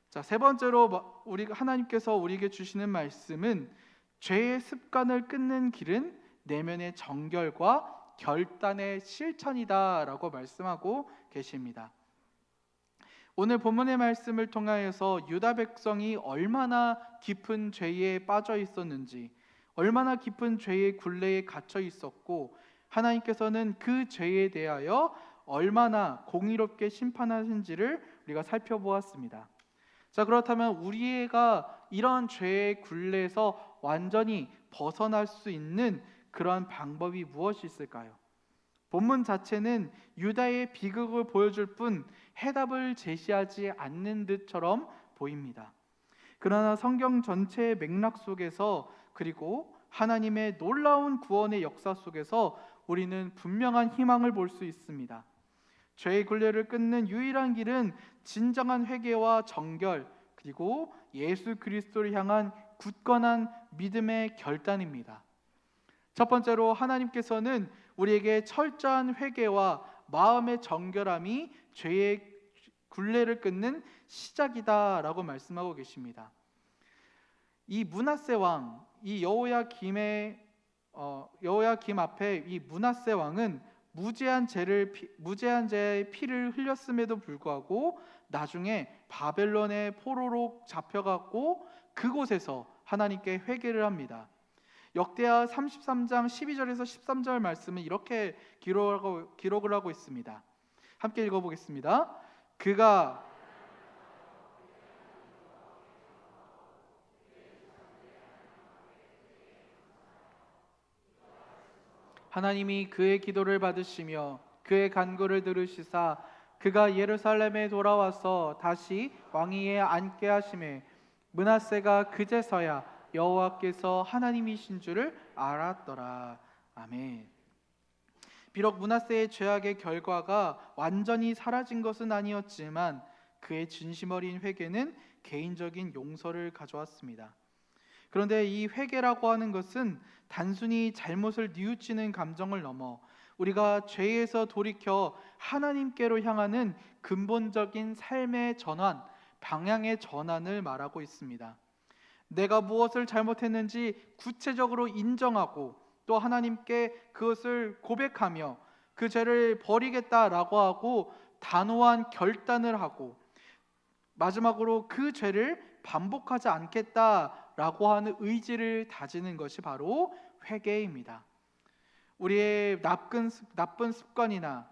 자, 세 번째로 하나님께서 우리에게 주시는 말씀은 죄의 습관을 끊는 길은 내면의 정결과 결단의 실천이다라고 말씀하고 계십니다. 오늘 본문의 말씀을 통하여서 유다 백성이 얼마나 깊은 죄에 빠져 있었는지, 얼마나 깊은 죄의 굴레에 갇혀 있었고 하나님께서는 그 죄에 대하여 얼마나 공의롭게 심판하신지를 우리가 살펴보았습니다. 자, 그렇다면 우리가 이런 죄의 굴레에서 완전히 벗어날 수 있는 그러한 방법이 무엇이 있을까요? 본문 자체는 유다의 비극을 보여줄 뿐 해답을 제시하지 않는 듯처럼 보입니다. 그러나 성경 전체의 맥락 속에서 그리고 하나님의 놀라운 구원의 역사 속에서 우리는 분명한 희망을 볼 수 있습니다. 죄의 굴레를 끊는 유일한 길은 진정한 회개와 정결 그리고 예수 그리스도를 향한 굳건한 믿음의 결단입니다. 첫 번째로 하나님께서는 우리에게 철저한 회개와 마음의 정결함이 죄의 굴레를 끊는 시작이다라고 말씀하고 계십니다. 이 므낫세 왕, 이 여호야김 앞에 이 므낫세 왕은 무죄한 자의 피를 흘렸음에도 불구하고 나중에 바벨론의 포로로 잡혀갔고 그곳에서 하나님께 회개를 합니다. 역대하 33장 12절에서 13절 말씀은 이렇게 기록을 하고 있습니다. 함께 읽어보겠습니다. 그가 하나님이 그의 기도를 받으시며 그의 간구를 들으시사 그가 예루살렘에 돌아와서 다시 왕위에 앉게 하심에 므낫세가 그제서야 여호와께서 하나님이신 줄을 알았더라. 아멘. 비록 므낫세의 죄악의 결과가 완전히 사라진 것은 아니었지만 그의 진심 어린 회개는 개인적인 용서를 가져왔습니다. 그런데 이 회개라고 하는 것은 단순히 잘못을 뉘우치는 감정을 넘어 우리가 죄에서 돌이켜 하나님께로 향하는 근본적인 삶의 전환, 방향의 전환을 말하고 있습니다. 내가 무엇을 잘못했는지 구체적으로 인정하고 또 하나님께 그것을 고백하며 그 죄를 버리겠다라고 하고 단호한 결단을 하고 마지막으로 그 죄를 반복하지 않겠다라고 하는 의지를 다지는 것이 바로 회개입니다. 우리의 나쁜 습관이나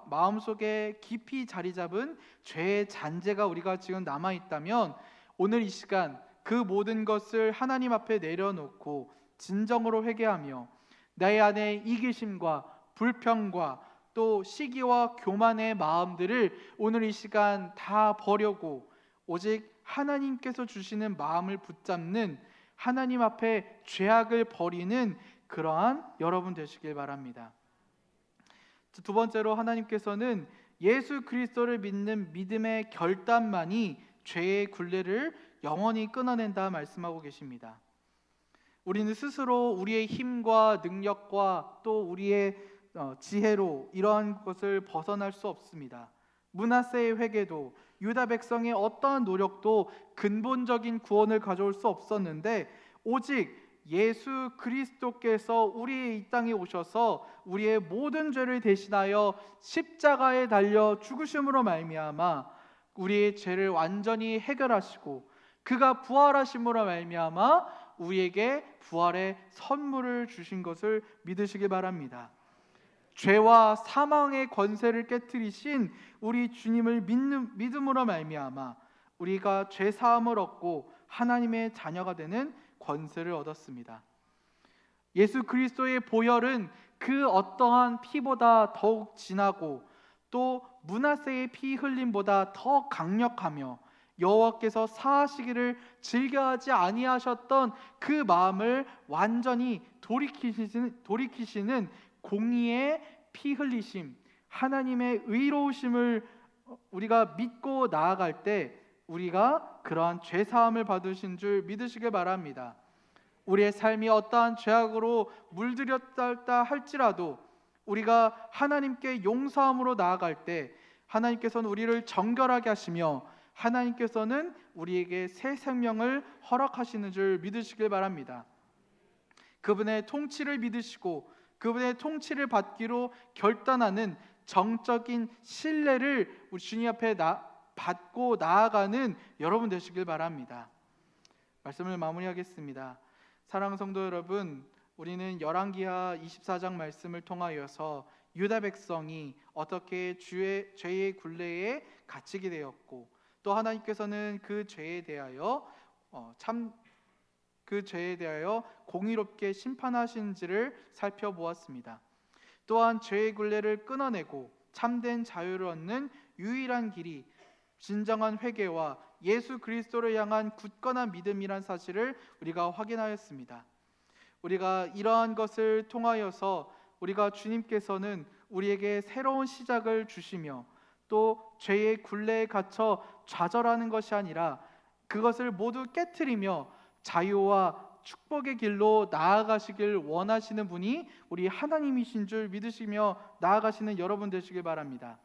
마음속에 깊이 자리 잡은 죄의 잔재가 우리가 지금 남아있다면 오늘 이 시간 그 모든 것을 하나님 앞에 내려놓고 진정으로 회개하며 내 안에 이기심과 불평과 또 시기와 교만의 마음들을 오늘 이 시간 다 버려고 오직 하나님께서 주시는 마음을 붙잡는 하나님 앞에 죄악을 버리는 그러한 여러분 되시길 바랍니다. 두 번째로 하나님께서는 예수 그리스도를 믿는 믿음의 결단만이 죄의 굴레를 영원히 끊어낸다 말씀하고 계십니다. 우리는 스스로 우리의 힘과 능력과 또 우리의 지혜로 이러한 것을 벗어날 수 없습니다. 므낫세의 회개도 유다 백성의 어떠한 노력도 근본적인 구원을 가져올 수 없었는데 오직 예수 그리스도께서 우리의 이 땅에 오셔서 우리의 모든 죄를 대신하여 십자가에 달려 죽으심으로 말미암아 우리의 죄를 완전히 해결하시고 그가 부활하심으로 말미암아 우리에게 부활의 선물을 주신 것을 믿으시기 바랍니다. 죄와 사망의 권세를 깨뜨리신 우리 주님을 믿음으로 말미암아 우리가 죄 사함을 얻고 하나님의 자녀가 되는 권세를 얻었습니다. 예수 그리스도의 보혈은 그 어떠한 피보다 더욱 진하고 또 므낫세의 피 흘림보다 더 강력하며 여호와께서 사하시기를 즐겨하지 아니하셨던 그 마음을 완전히 돌이키시는 공의의 피 흘리심, 하나님의 의로우심을 우리가 믿고 나아갈 때 우리가 그러한 죄 사함을 받으신 줄 믿으시길 바랍니다. 우리의 삶이 어떠한 죄악으로 물들였다 할지라도 우리가 하나님께 용서함으로 나아갈 때 하나님께서는 우리를 정결하게 하시며 하나님께서는 우리에게 새 생명을 허락하시는 줄 믿으시길 바랍니다. 그분의 통치를 믿으시고 그분의 통치를 받기로 결단하는 정적인 신뢰를 우리 주님 앞에 받고 나아가는 여러분 되시길 바랍니다. 말씀을 마무리하겠습니다. 사랑하는 성도 여러분, 우리는 열왕기하 24장 말씀을 통하여서 유다 백성이 어떻게 죄의 굴레에 갇히게 되었고 또 하나님께서는 그 죄에 대하여 공의롭게 심판하신지를 살펴보았습니다. 또한 죄의 굴레를 끊어내고 참된 자유를 얻는 유일한 길이 진정한 회개와 예수 그리스도를 향한 굳건한 믿음이란 사실을 우리가 확인하였습니다. 우리가 이러한 것을 통하여서 우리가 주님께서는 우리에게 새로운 시작을 주시며 또 죄의 굴레에 갇혀 좌절하는 것이 아니라 그것을 모두 깨트리며 자유와 축복의 길로 나아가시길 원하시는 분이 우리 하나님이신 줄 믿으시며 나아가시는 여러분 되시길 바랍니다.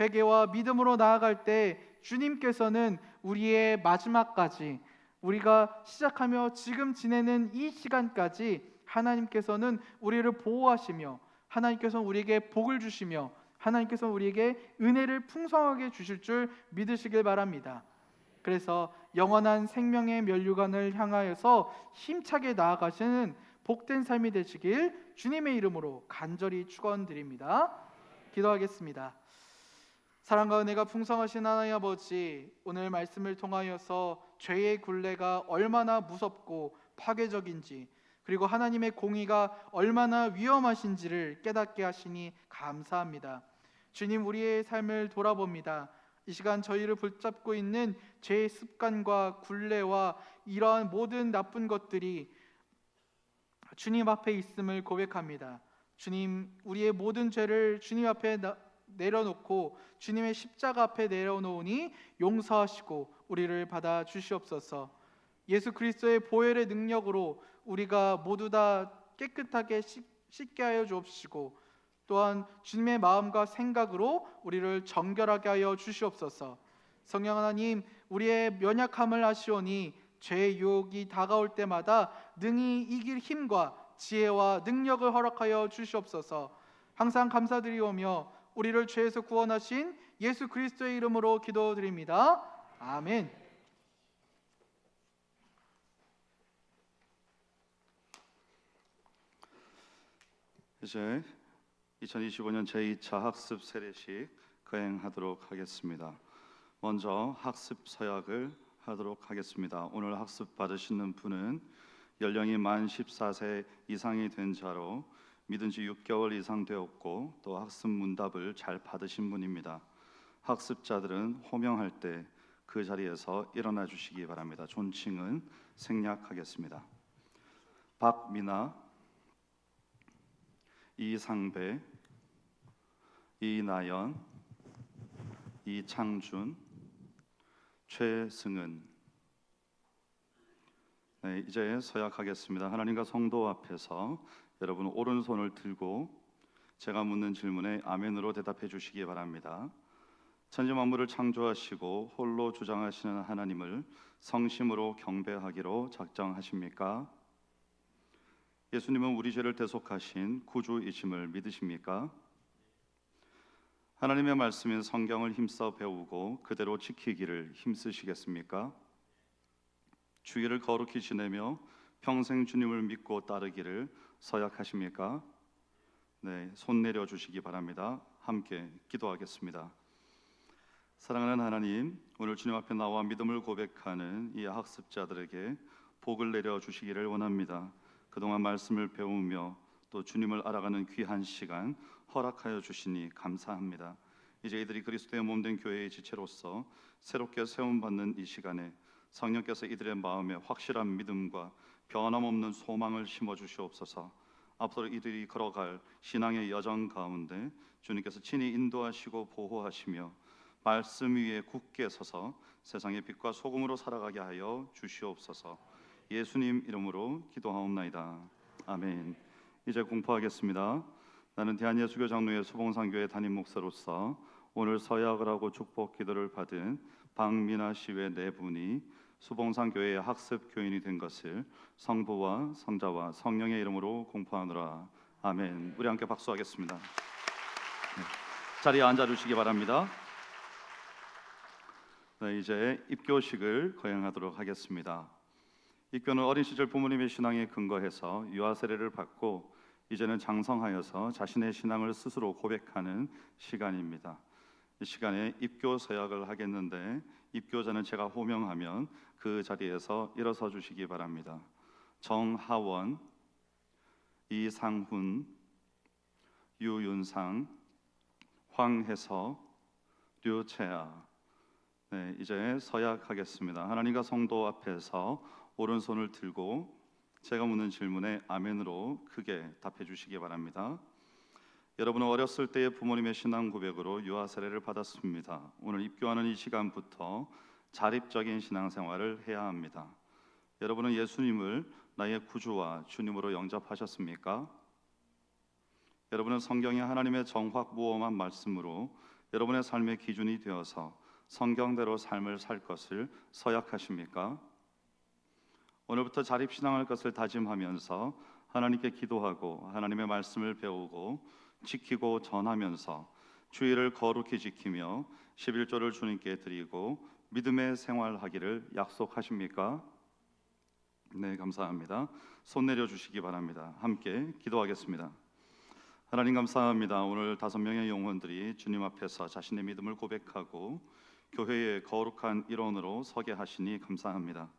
회개와 믿음으로 나아갈 때 주님께서는 우리의 마지막까지 우리가 시작하며 지금 지내는 이 시간까지 하나님께서는 우리를 보호하시며 하나님께서는 우리에게 복을 주시며 하나님께서는 우리에게 은혜를 풍성하게 주실 줄 믿으시길 바랍니다. 그래서 영원한 생명의 면류관을 향하여서 힘차게 나아가시는 복된 삶이 되시길 주님의 이름으로 간절히 축원드립니다. 기도하겠습니다. 사랑과 은혜가 풍성하신 하나님 아버지, 오늘 말씀을 통하여서 죄의 굴레가 얼마나 무섭고 파괴적인지 그리고 하나님의 공의가 얼마나 위험하신지를 깨닫게 하시니 감사합니다. 주님, 우리의 삶을 돌아봅니다. 이 시간 저희를 붙잡고 있는 죄의 습관과 굴레와 이러한 모든 나쁜 것들이 주님 앞에 있음을 고백합니다. 주님, 우리의 모든 죄를 주님 앞에 내려놓고 주님의 십자가 앞에 내려놓으니 용서하시고 우리를 받아 주시옵소서. 예수 그리스도의 보혈의 능력으로 우리가 모두 다 깨끗하게 씻게 하여 주옵시고, 또한 주님의 마음과 생각으로 우리를 정결하게 하여 주시옵소서. 성령 하나님, 우리의 연약함을 아시오니 죄의 유혹이 다가올 때마다 능히 이길 힘과 지혜와 능력을 허락하여 주시옵소서. 항상 감사드리오며 우리를 죄에서 구원하신 예수 그리스도의 이름으로 기도드립니다. 아멘. 이제 2025년 제2차 학습 세례식 거행하도록 하겠습니다. 먼저 학습 서약을 하도록 하겠습니다. 오늘 학습 받으시는 분은 연령이 만 14세 이상이 된 자로 믿은 지 6개월 이상 되었고 또 학습 문답을 잘 받으신 분입니다. 학습자들은 호명할 때 그 자리에서 일어나 주시기 바랍니다. 존칭은 생략하겠습니다. 박미나, 이상배, 이나연, 이창준, 최승은. 네, 이제 서약하겠습니다. 하나님과 성도 앞에서 여러분 오른손을 들고 제가 묻는 질문에 아멘으로 대답해 주시기 바랍니다. 천지 만물을 창조하시고 홀로 주장하시는 하나님을 성심으로 경배하기로 작정하십니까? 예수님은 우리 죄를 대속하신 구주이심을 믿으십니까? 하나님의 말씀인 성경을 힘써 배우고 그대로 지키기를 힘쓰시겠습니까? 주의를 거룩히 지내며 평생 주님을 믿고 따르기를 서약하십니까? 네, 손 내려 주시기 바랍니다. 함께 기도하겠습니다. 사랑하는 하나님, 오늘 주님 앞에 나와 믿음을 고백하는 이 학습자들에게 복을 내려 주시기를 원합니다. 그동안 말씀을 배우며 또 주님을 알아가는 귀한 시간 허락하여 주시니 감사합니다. 이제 이들이 그리스도의 몸된 교회의 지체로서 새롭게 세움받는 이 시간에 성령께서 이들의 마음에 확실한 믿음과 변함없는 소망을 심어 주시옵소서. 앞으로 이들이 걸어갈 신앙의 여정 가운데 주님께서 친히 인도하시고 보호하시며 말씀 위에 굳게 서서 세상의 빛과 소금으로 살아가게 하여 주시옵소서. 예수님 이름으로 기도하옵나이다. 아멘. 이제 공포하겠습니다. 나는 대한예수교 장로회 수봉산교회 담임 목사로서 오늘 서약을 하고 축복 기도를 받은 박민아 씨 외 네 분이 수봉산교회의 학습 교인이 된 것을 성부와 성자와 성령의 이름으로 공포하노라. 아멘. 우리 함께 박수하겠습니다. 네. 자리에 앉아 주시기 바랍니다. 네, 이제 입교식을 거행하도록 하겠습니다. 입교는 어린 시절 부모님의 신앙에 근거해서 유아 세례를 받고 이제는 장성하여서 자신의 신앙을 스스로 고백하는 시간입니다. 이 시간에 입교 서약을 하겠는데 입교자는 제가 호명하면 그 자리에서 일어서 주시기 바랍니다. 정하원, 이상훈, 유윤상, 황혜서, 류채아. 네, 이제 서약하겠습니다. 하나님과 성도 앞에서 오른손을 들고 제가 묻는 질문에 아멘으로 크게 답해 주시기 바랍니다. 여러분은 어렸을 때의 부모님의 신앙 고백으로 유아 세례를 받았습니다. 오늘 입교하는 이 시간부터 자립적인 신앙생활을 해야 합니다. 여러분은 예수님을 나의 구주와 주님으로 영접하셨습니까? 여러분은 성경의 하나님의 정확무엄한 말씀으로 여러분의 삶의 기준이 되어서 성경대로 삶을 살 것을 서약하십니까? 오늘부터 자립신앙할 것을 다짐하면서 하나님께 기도하고 하나님의 말씀을 배우고 지키고 전하면서 주의를 거룩히 지키며 11조를 주님께 드리고 믿음의 생활하기를 약속하십니까? 네, 감사합니다. 손 내려 주시기 바랍니다. 함께 기도하겠습니다. 하나님 감사합니다. 오늘 5명의 영혼들이 주님 앞에서 자신의 믿음을 고백하고 교회의 거룩한 일원으로 서게 하시니 감사합니다.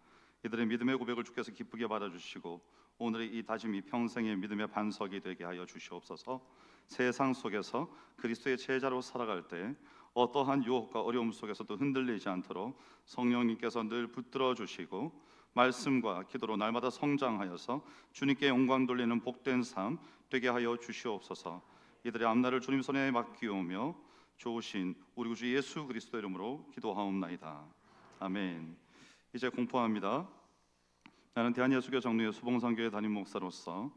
이들의 믿음의 고백을 주께서 기쁘게 받아주시고 오늘의 이 다짐이 평생의 믿음의 반석이 되게 하여 주시옵소서. 세상 속에서 그리스도의 제자로 살아갈 때 어떠한 유혹과 어려움 속에서도 흔들리지 않도록 성령님께서 늘 붙들어 주시고 말씀과 기도로 날마다 성장하여서 주님께 영광 돌리는 복된 삶 되게 하여 주시옵소서. 이들의 앞날을 주님 손에 맡기오며 좋으신 우리 구주 예수 그리스도 이름으로 기도하옵나이다. 아멘. 이제 공포합니다. 나는 대한예수교 정로의 수봉산교회 담임 목사로서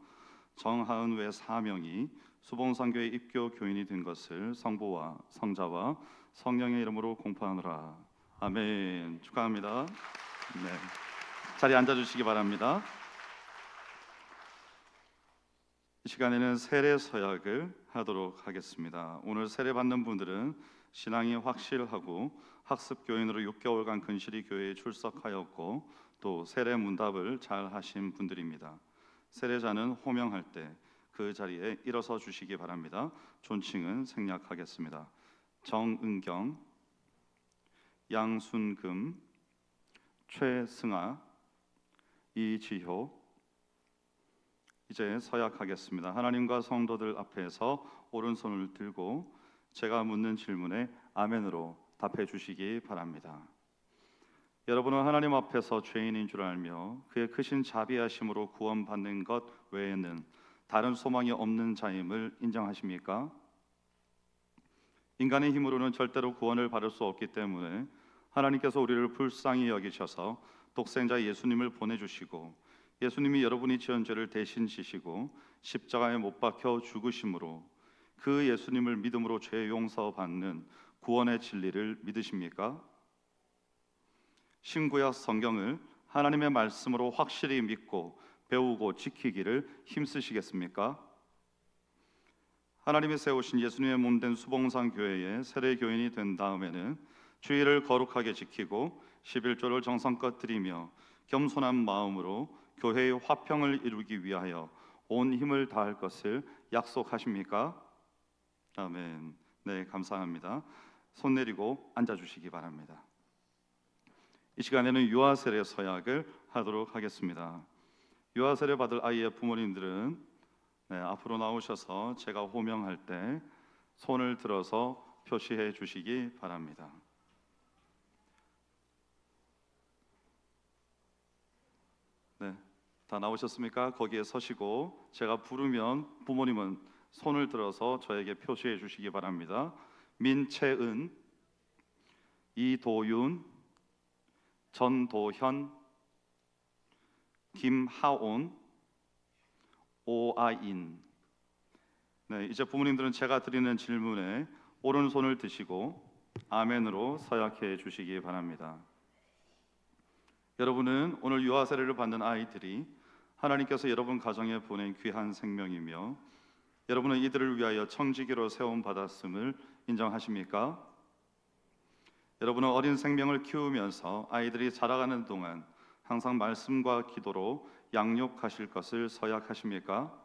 정하은 외 4명이 수봉산교회 입교 교인이 된 것을 성부와 성자와 성령의 이름으로 공포하노라. 아멘. 축하합니다. 네. 자리에 앉아주시기 바랍니다. 이 시간에는 세례 서약을 하도록 하겠습니다. 오늘 세례 받는 분들은 신앙이 확실하고 학습 교인으로 6개월간 근실히 교회에 출석하였고 또 세례 문답을 잘 하신 분들입니다. 세례자는 호명할 때 그 자리에 일어서 주시기 바랍니다. 존칭은 생략하겠습니다. 정은경, 양순금, 최승아, 이지효. 이제 서약하겠습니다. 하나님과 성도들 앞에서 오른손을 들고 제가 묻는 질문에 아멘으로 답해 주시기 바랍니다. 여러분은 하나님 앞에서 죄인인 줄 알며 그의 크신 자비하심으로 구원받는 것 외에는 다른 소망이 없는 자임을 인정하십니까? 인간의 힘으로는 절대로 구원을 받을 수 없기 때문에 하나님께서 우리를 불쌍히 여기셔서 독생자 예수님을 보내주시고 예수님이 여러분이 지은 죄를 대신 지시고 십자가에 못 박혀 죽으심으로 그 예수님을 믿음으로 죄 용서받는 구원의 진리를 믿으십니까? 신구약 성경을 하나님의 말씀으로 확실히 믿고 배우고 지키기를 힘쓰시겠습니까? 하나님이 세우신 예수님의 몸된 수봉산 교회의 세례 교인이 된 다음에는 주일을 거룩하게 지키고 11조를 정성껏 드리며 겸손한 마음으로 교회의 화평을 이루기 위하여 온 힘을 다할 것을 약속하십니까? 아멘. 네, 감사합니다. 손 내리고 앉아주시기 바랍니다. 이 시간에는 유아세례 서약을 하도록 하겠습니다. 유아세례 받을 아이의 부모님들은 앞으로 나오셔서 제가 호명할 때 손을 들어서 표시해 주시기 바랍니다. 네, 다 나오셨습니까? 거기에 서시고 제가 부르면 부모님은 손을 들어서 저에게 표시해 주시기 바랍니다. 민채은, 이도윤, 전도현, 김하온, 오아인. 네, 이제 부모님들은 제가 드리는 질문에 오른손을 드시고 아멘으로 서약해 주시기 바랍니다. 여러분은 오늘 유아 세례를 받는 아이들이 하나님께서 여러분 가정에 보낸 귀한 생명이며 여러분은 이들을 위하여 청지기로 세움 받았음을 인정하십니까? 여러분은 어린 생명을 키우면서 아이들이 자라가는 동안 항상 말씀과 기도로 양육하실 것을 서약하십니까?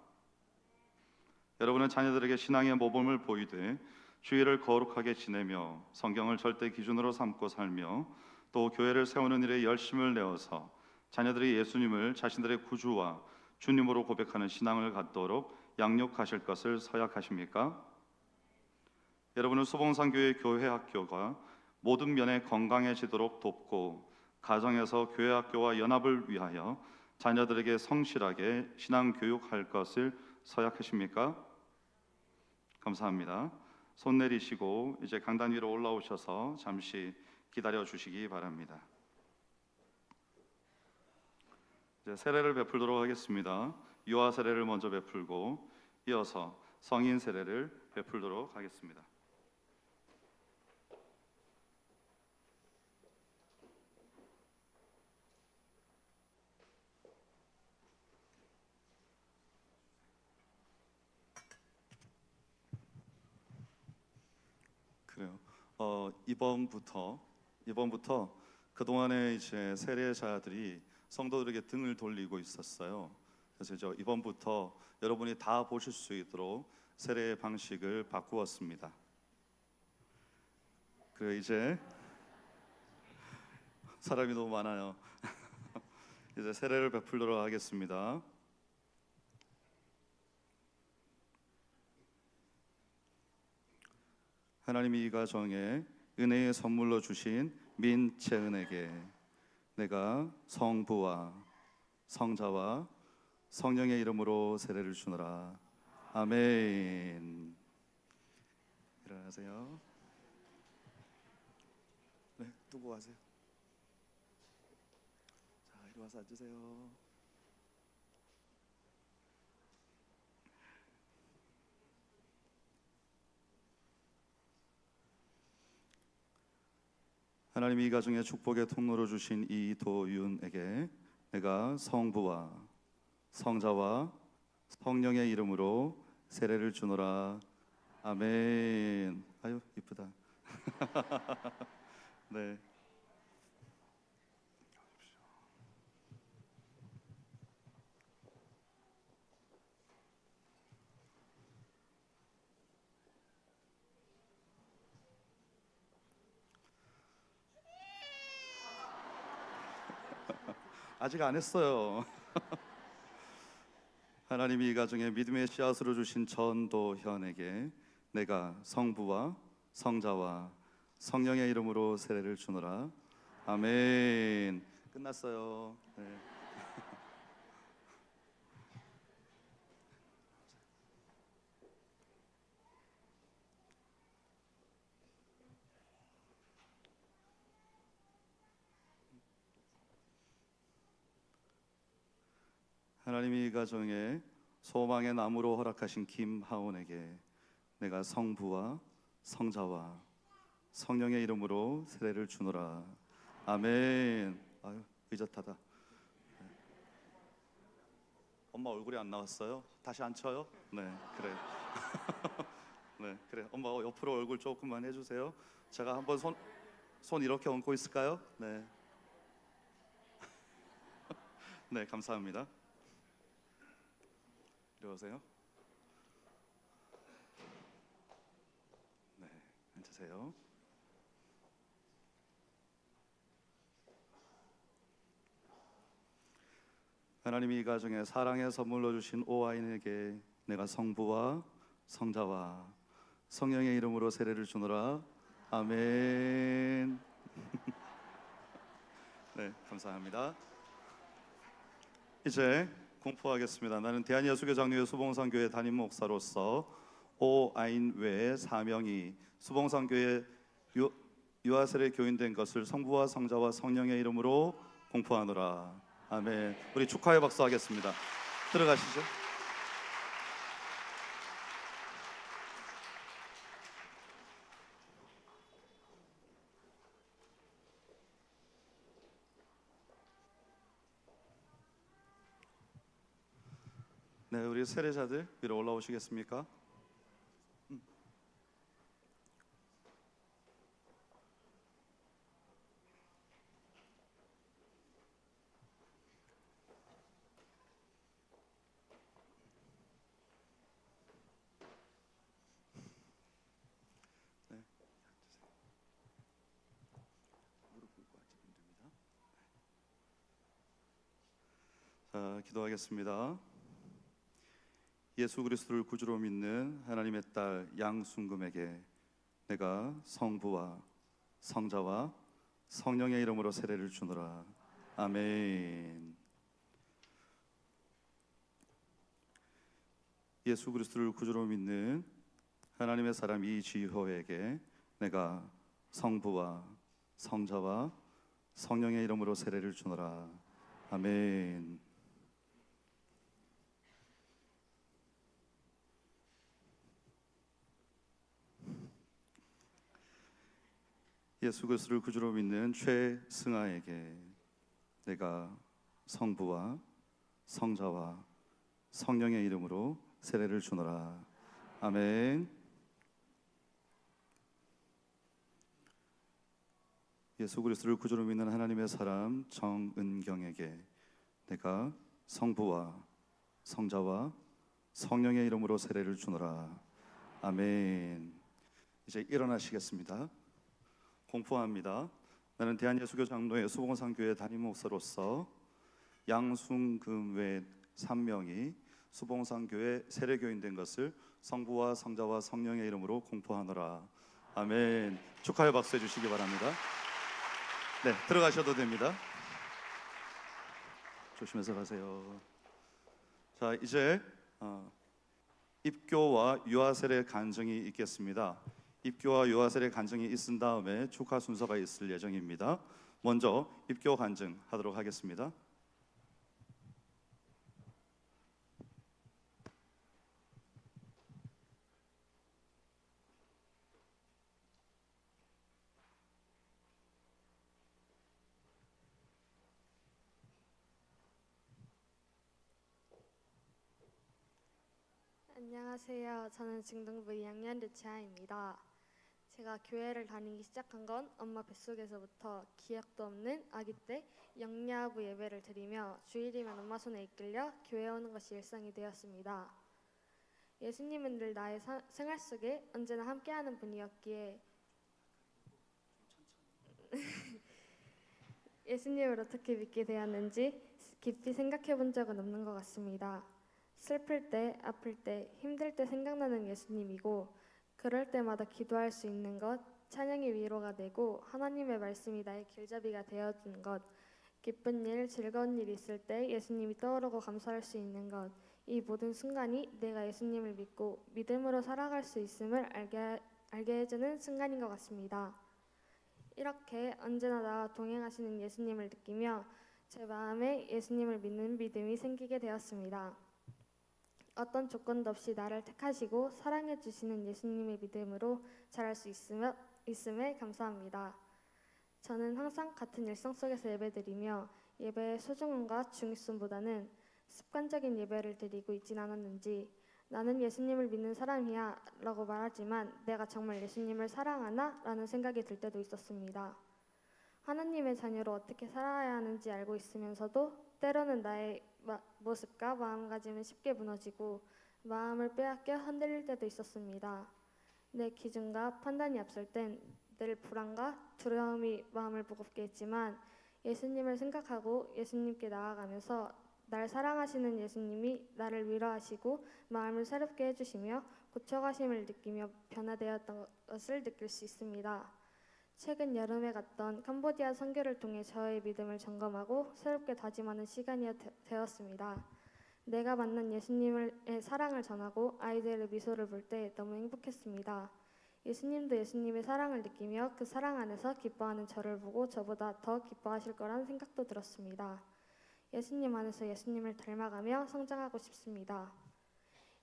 여러분은 자녀들에게 신앙의 모범을 보이되 주일을 거룩하게 지내며 성경을 절대 기준으로 삼고 살며 또 교회를 세우는 일에 열심을 내어서 자녀들이 예수님을 자신들의 구주와 주님으로 고백하는 신앙을 갖도록 양육하실 것을 서약하십니까? 여러분은 수봉산교회 교회학교가 모든 면에 건강해지도록 돕고 가정에서 교회학교와 연합을 위하여 자녀들에게 성실하게 신앙 교육할 것을 서약하십니까? 감사합니다. 손 내리시고 이제 강단 위로 올라오셔서 잠시 기다려 주시기 바랍니다. 이제 세례를 베풀도록 하겠습니다. 유아 세례를 먼저 베풀고 이어서 성인 세례를 베풀도록 하겠습니다. 그래요. 이번부터 그동안에 이제 세례자들이 성도들에게 등을 돌리고 있었어요. 그래서 이번부터 여러분이 다 보실 수 있도록 세례의 방식을 바꾸었습니다. 그래 이제 사람이 너무 많아요. 이제 세례를 베풀도록 하겠습니다. 하나님이 이 가정에 은혜의 선물로 주신 민채은에게 내가 성부와 성자와 성령의 이름으로 세례를 주노라. 아멘. 일어나세요. 네, 누구 하세요? 자, 이리 와서 앉으세요. 하나님이 이 가정에 축복의 통로로 주신 이도윤에게 내가 성부와 성자와 성령의 이름으로 세례를 주노라. 아멘. 아유 이쁘다. 네. 아직 안 했어요. 하나님이 이 가정에 믿음의 씨앗으로 주신 전도현에게 내가 성부와 성자와 성령의 이름으로 세례를 주노라. 아멘. 끝났어요. 네. 하나님이 이 가정에 소망의 나무로 허락하신 김하온에게 내가 성부와 성자와 성령의 이름으로 세례를 주노라. 아멘. 아유 의젓하다. 네. 엄마 얼굴이 안 나왔어요? 다시 앉혀요? 네 그래. 네 그래. 엄마 옆으로 얼굴 조금만 해주세요. 제가 한번 손 이렇게 얹고 있을까요? 네. 네 감사합니다. 이리 오세요. 네, 앉으세요. 하나님이 이 가정에 사랑의 선물로 주신 오아인에게 내가 성부와 성자와 성령의 이름으로 세례를 주노라. 아멘. 네, 감사합니다. 이제 공포하겠습니다. 나는 대한예수교장로회 수봉산교회 담임 목사로서 오아인 외에 사명이 수봉산교회 유아세례 교인된 것을 성부와 성자와 성령의 이름으로 공포하노라. 아멘. 우리 축하의 박수 하겠습니다. 들어가시죠. 네, 우리 세례자들 위로 올라오시겠습니까? 네, 무릎 꿇고 앉으면 됩니다. 자, 기도하겠습니다. 예수 그리스도를 구주로 믿는 하나님의 딸 양순금에게 내가 성부와 성자와 성령의 이름으로 세례를 주노라. 아멘. 예수 그리스도를 구주로 믿는 하나님의 사람 이지효에게 내가 성부와 성자와 성령의 이름으로 세례를 주노라. 아멘. 예수 그리스도를 구주로 믿는 최승아에게 내가 성부와 성자와 성령의 이름으로 세례를 주노라. 아멘. 예수 그리스도를 구주로 믿는 하나님의 사람 정은경에게 내가 성부와 성자와 성령의 이름으로 세례를 주노라. 아멘. 이제 일어나시겠습니다. 공포합니다. 나는 대한예수교 장로회 수봉산교회 담임 목사로서 양순금 외 3명이 수봉산교회 세례교인 된 것을 성부와 성자와 성령의 이름으로 공포하노라. 아멘. 축하의 박수 해주시기 바랍니다. 네, 들어가셔도 됩니다. 조심해서 가세요. 자, 이제 입교와 유아세례 간증이 있겠습니다. 입교와 유아세례 간증이 있은 다음에 축하 순서가 있을 예정입니다. 먼저 입교 간증 하도록 하겠습니다. 안녕하세요. 저는 중등부 2학년 류채아입니다. 제가 교회를 다니기 시작한 건 엄마 뱃속에서부터 기억도 없는 아기 때 영야부 예배를 드리며 주일이면 엄마 손에 이끌려 교회 오는 것이 일상이 되었습니다. 예수님은 늘 나의 생활 속에 언제나 함께하는 분이었기에 예수님을 어떻게 믿게 되었는지 깊이 생각해 본 적은 없는 것 같습니다. 슬플 때, 아플 때, 힘들 때 생각나는 예수님이고 그럴 때마다 기도할 수 있는 것, 찬양이 위로가 되고 하나님의 말씀이 나의 길잡이가 되어준 것, 기쁜 일, 즐거운 일 있을 때 예수님이 떠오르고 감사할 수 있는 것, 이 모든 순간이 내가 예수님을 믿고 믿음으로 살아갈 수 있음을 알게 해주는 순간인 것 같습니다. 이렇게 언제나 나와 동행하시는 예수님을 느끼며 제 마음에 예수님을 믿는 믿음이 생기게 되었습니다. 어떤 조건도 없이 나를 택하시고 사랑해 주시는 예수님의 믿음으로 자랄 수 있음에 감사합니다. 저는 항상 같은 일상 속에서 예배드리며 예배의 소중함과 중요성보다는 습관적인 예배를 드리고 있진 않았는지 나는 예수님을 믿는 사람이야 라고 말하지만 내가 정말 예수님을 사랑하나? 라는 생각이 들 때도 있었습니다. 하나님의 자녀로 어떻게 살아야 하는지 알고 있으면서도 때로는 나의 모습과 마음가짐은 쉽게 무너지고 마음을 빼앗겨 흔들릴 때도 있었습니다. 내 기준과 판단이 앞설 땐 늘 불안과 두려움이 마음을 무겁게 했지만 예수님을 생각하고 예수님께 나아가면서 날 사랑하시는 예수님이 나를 위로하시고 마음을 새롭게 해주시며 고쳐가심을 느끼며 변화되었던 것을 느낄 수 있습니다. 최근 여름에 갔던 캄보디아 선교를 통해 저의 믿음을 점검하고 새롭게 다짐하는 시간이 되었습니다. 내가 만난 예수님의 사랑을 전하고 아이들의 미소를 볼 때 너무 행복했습니다. 예수님도 예수님의 사랑을 느끼며 그 사랑 안에서 기뻐하는 저를 보고 저보다 더 기뻐하실 거란 생각도 들었습니다. 예수님 안에서 예수님을 닮아가며 성장하고 싶습니다.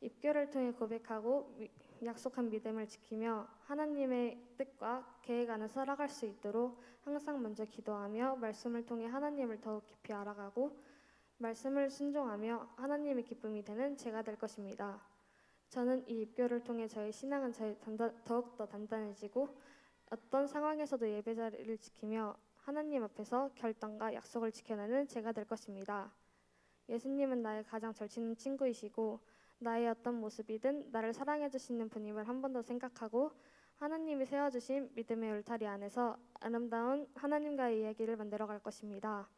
입교를 통해 고백하고 약속한 믿음을 지키며 하나님의 뜻과 계획 안에 살아갈 수 있도록 항상 먼저 기도하며 말씀을 통해 하나님을 더욱 깊이 알아가고 말씀을 순종하며 하나님의 기쁨이 되는 제가 될 것입니다. 저는 이 입교를 통해 저의 신앙은 더욱더 단단해지고 어떤 상황에서도 예배 자리를 지키며 하나님 앞에서 결단과 약속을 지켜내는 제가 될 것입니다. 예수님은 나의 가장 절친한 친구이시고 나의 어떤 모습이든 나를 사랑해 주시는 분임을 한 번 더 생각하고 하나님이 세워주신 믿음의 울타리 안에서 아름다운 하나님과의 이야기를 만들어 갈 것입니다.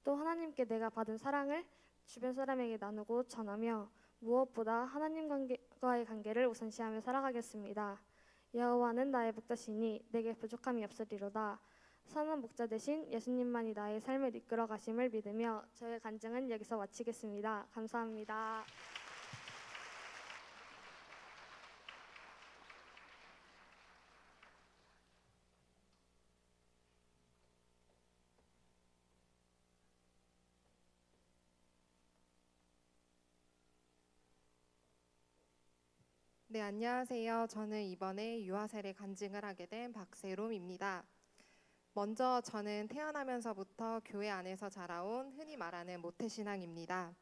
또 하나님께 내가 받은 사랑을 주변 사람에게 나누고 전하며 무엇보다 하나님과의 관계를 우선시하며 살아가겠습니다. 여호와는 나의 목자시니 내게 부족함이 없으리로다. 선한 목자 되신 예수님만이 나의 삶을 이끌어 가심을 믿으며 저의 간증은 여기서 마치겠습니다. 감사합니다. 네, 안녕하세요. 저는 이번에 유아세례 간증을 하게 된 박세롬입니다. 먼저 저는 태어나면서부터 교회 안에서 자라온 흔히 말하는 모태신앙입니다.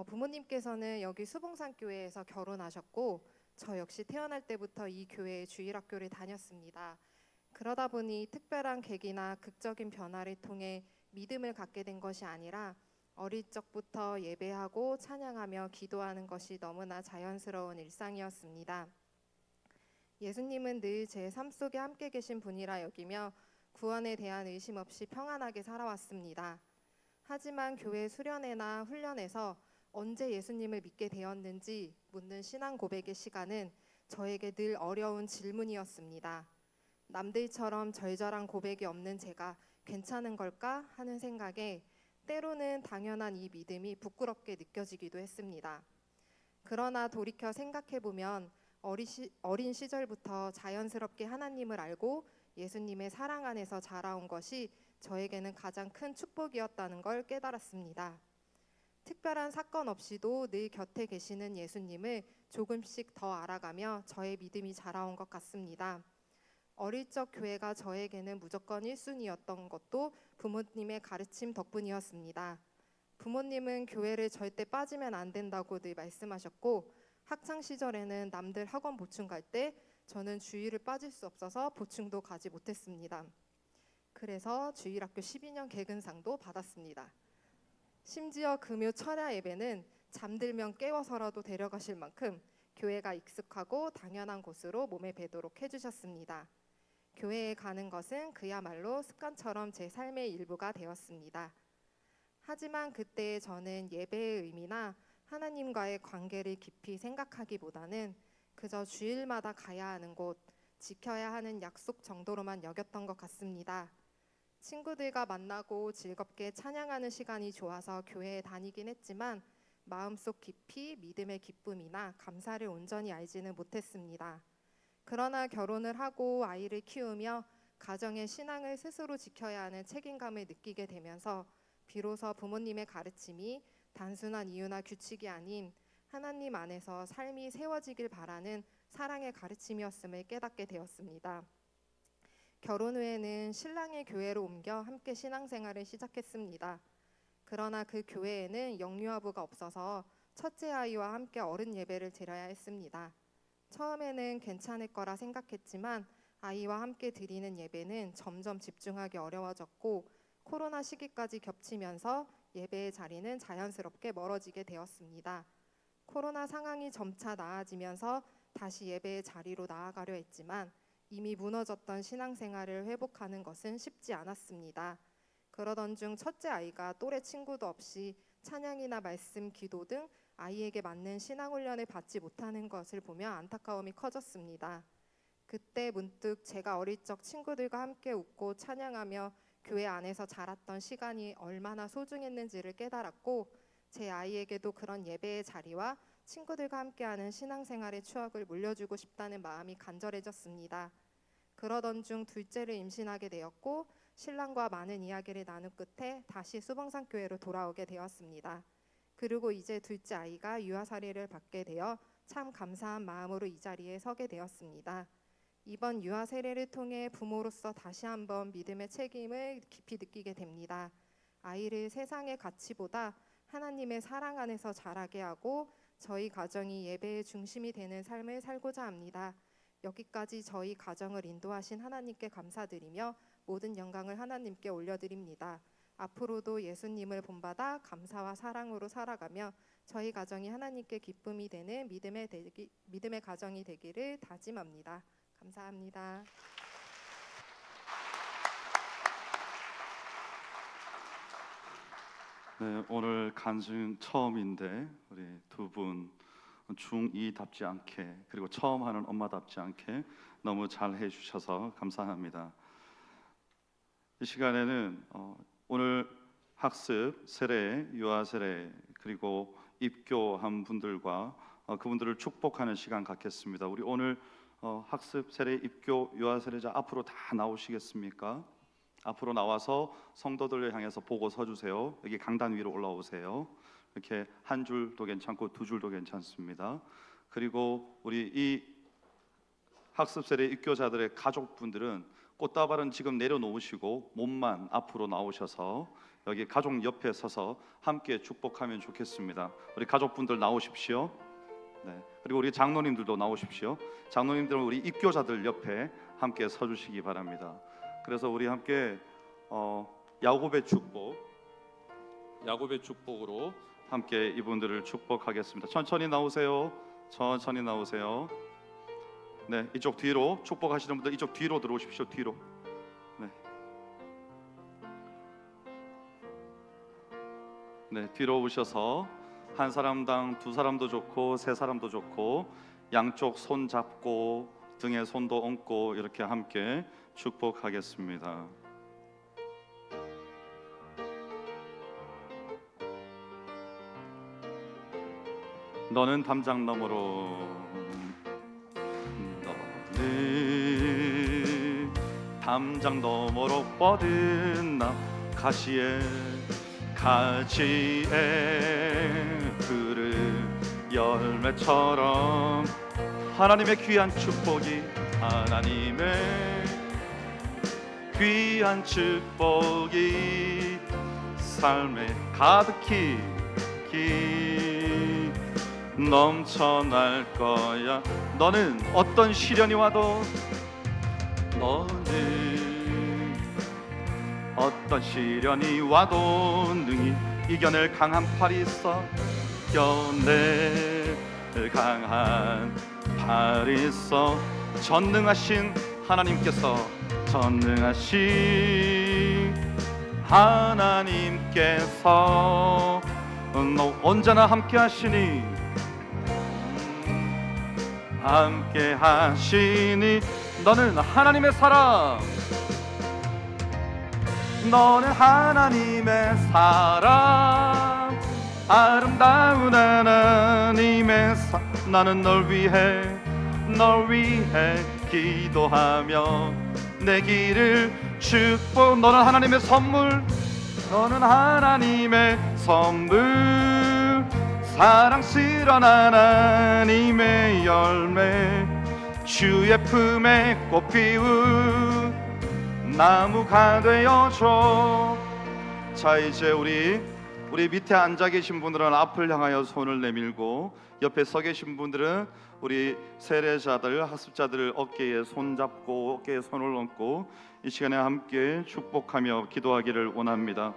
부모님께서는 여기 수봉산교회에서 결혼하셨고 저 역시 태어날 때부터 이 교회의 주일학교를 다녔습니다. 그러다 보니 특별한 계기나 극적인 변화를 통해 믿음을 갖게 된 것이 아니라 어릴 적부터 예배하고 찬양하며 기도하는 것이 너무나 자연스러운 일상이었습니다. 예수님은 늘 제 삶 속에 함께 계신 분이라 여기며 구원에 대한 의심 없이 평안하게 살아왔습니다. 하지만 교회 수련회나 훈련에서 언제 예수님을 믿게 되었는지 묻는 신앙 고백의 시간은 저에게 늘 어려운 질문이었습니다. 남들처럼 절절한 고백이 없는 제가 괜찮은 걸까 하는 생각에 때로는 당연한 이 믿음이 부끄럽게 느껴지기도 했습니다. 그러나 돌이켜 생각해보면 어린 시절부터 자연스럽게 하나님을 알고 예수님의 사랑 안에서 자라온 것이 저에게는 가장 큰 축복이었다는 걸 깨달았습니다. 특별한 사건 없이도 늘 곁에 계시는 예수님을 조금씩 더 알아가며 저의 믿음이 자라온 것 같습니다. 어릴 적 교회가 저에게는 무조건 1순위였던 것도 부모님의 가르침 덕분이었습니다. 부모님은 교회를 절대 빠지면 안 된다고 늘 말씀하셨고, 학창 시절에는 남들 학원 보충 갈 때 저는 주일을 빠질 수 없어서 보충도 가지 못했습니다. 그래서 주일학교 12년 개근상도 받았습니다. 심지어 금요 철야 예배는 잠들면 깨워서라도 데려가실 만큼 교회가 익숙하고 당연한 곳으로 몸에 배도록 해주셨습니다. 교회에 가는 것은 그야말로 습관처럼 제 삶의 일부가 되었습니다. 하지만 그때 저는 예배의 의미나 하나님과의 관계를 깊이 생각하기보다는 그저 주일마다 가야 하는 곳, 지켜야 하는 약속 정도로만 여겼던 것 같습니다. 친구들과 만나고 즐겁게 찬양하는 시간이 좋아서 교회에 다니긴 했지만 마음속 깊이 믿음의 기쁨이나 감사를 온전히 알지는 못했습니다. 그러나 결혼을 하고 아이를 키우며 가정의 신앙을 스스로 지켜야 하는 책임감을 느끼게 되면서 비로소 부모님의 가르침이 단순한 이유나 규칙이 아닌 하나님 안에서 삶이 세워지길 바라는 사랑의 가르침이었음을 깨닫게 되었습니다. 결혼 후에는 신랑의 교회로 옮겨 함께 신앙생활을 시작했습니다. 그러나 그 교회에는 영유아부가 없어서 첫째 아이와 함께 어른 예배를 드려야 했습니다. 처음에는 괜찮을 거라 생각했지만 아이와 함께 드리는 예배는 점점 집중하기 어려워졌고 코로나 시기까지 겹치면서 예배의 자리는 자연스럽게 멀어지게 되었습니다. 코로나 상황이 점차 나아지면서 다시 예배의 자리로 나아가려 했지만 이미 무너졌던 신앙생활을 회복하는 것은 쉽지 않았습니다. 그러던 중 첫째 아이가 또래 친구도 없이 찬양이나 말씀, 기도 등 아이에게 맞는 신앙훈련을 받지 못하는 것을 보며 안타까움이 커졌습니다. 그때 문득 제가 어릴 적 친구들과 함께 웃고 찬양하며 교회 안에서 자랐던 시간이 얼마나 소중했는지를 깨달았고 제 아이에게도 그런 예배의 자리와 친구들과 함께하는 신앙생활의 추억을 물려주고 싶다는 마음이 간절해졌습니다. 그러던 중 둘째를 임신하게 되었고 신랑과 많은 이야기를 나눈 끝에 다시 수봉산교회로 돌아오게 되었습니다. 그리고 이제 둘째 아이가 유아 사례를 받게 되어 참 감사한 마음으로 이 자리에 서게 되었습니다. 이번 유아 세례를 통해 부모로서 다시 한번 믿음의 책임을 깊이 느끼게 됩니다. 아이를 세상의 가치보다 하나님의 사랑 안에서 자라게 하고 저희 가정이 예배의 중심이 되는 삶을 살고자 합니다. 여기까지 저희 가정을 인도하신 하나님께 감사드리며 모든 영광을 하나님께 올려드립니다. 앞으로도 예수님을 본받아 감사와 사랑으로 살아가며 저희 가정이 하나님께 기쁨이 되는 믿음의 가정이 되기를 다짐합니다. 감사합니다. 네, 오늘 간증 처음인데 우리 두 분 중2답지 않게 그리고 처음 하는 엄마답지 않게 너무 잘 해주셔서 감사합니다. 이 시간에는 오늘 학습, 세례, 유아 세례 그리고 입교한 분들과 그분들을 축복하는 시간 갖겠습니다. 우리 오늘 학습, 세례, 입교, 유아 세례자 앞으로 다 나오시겠습니까? 앞으로 나와서 성도들을 향해서 보고 서주세요. 여기 강단 위로 올라오세요. 이렇게 한 줄도 괜찮고 두 줄도 괜찮습니다. 그리고 우리 이 학습, 세례, 입교자들의 가족분들은 꽃다발은 지금 내려놓으시고 몸만 앞으로 나오셔서 여기 가족 옆에 서서 함께 축복하면 좋겠습니다. 우리 가족분들 나오십시오. 네. 그리고 우리 장로님들도 나오십시오. 장로님들은 우리 입교자들 옆에 함께 서주시기 바랍니다. 그래서 우리 함께 야곱의 축복으로 함께 이분들을 축복하겠습니다. 천천히 나오세요. 천천히 나오세요. 네, 이쪽 뒤로 축복하시는 분들 이쪽 뒤로 들어오십시오. 뒤로. 네. 네, 뒤로 오셔서 한 사람당 두 사람도 좋고 세 사람도 좋고 양쪽 손 잡고 등에 손도 얹고 이렇게 함께 축복하겠습니다. 너는 담장 너머로, 너는 담장 너머로 뻗은 가지에 그릇 열매처럼 하나님의 귀한 축복이, 하나님의 귀한 축복이 삶에 가득히 넘쳐날 거야. 너는 어떤 시련이 와도, 너는 어떤 시련이 와도 능히 이겨낼 강한 팔이 있어. 이겨낼 강한 팔이 있어. 전능하신 하나님께서, 전능하신 하나님께서 너 언제나 함께 하시니, 함께 하시니. 너는 하나님의 사람, 너는 하나님의 사람, 아름다운 하나님의 나는 널 위해 기도하며 내 길을 축복. 너는 하나님의 선물, 너는 하나님의 선물, 사랑스러운 하나님의 열매, 주의 품에 꽃피운 나무가 되어줘. 자, 이제 우리 밑에 앉아 계신 분들은 앞을 향하여 손을 내밀고, 옆에 서 계신 분들은 우리 세례자들, 학습자들 어깨에 손 잡고 어깨에 손을 얹고 이 시간에 함께 축복하며 기도하기를 원합니다.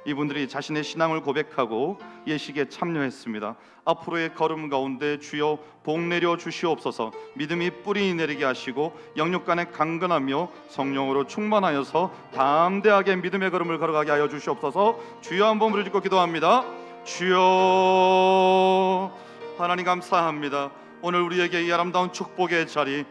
이분들이 자신의 신앙을 고백하고 예식에 참여했습니다. 앞으로의 걸음 가운데 주여 복 내려 주시옵소서. 믿음이 뿌리 내리게 하시고 영육간에 강건하며 성령으로 충만하여서 담대하게 믿음의 걸음을 걸어가게 하여 주시옵소서. 주여 한번 부르짖고 기도합니다. 주여, 하나님 감사합니다. 오늘 우리에게 이 아름다운 축복의 자리,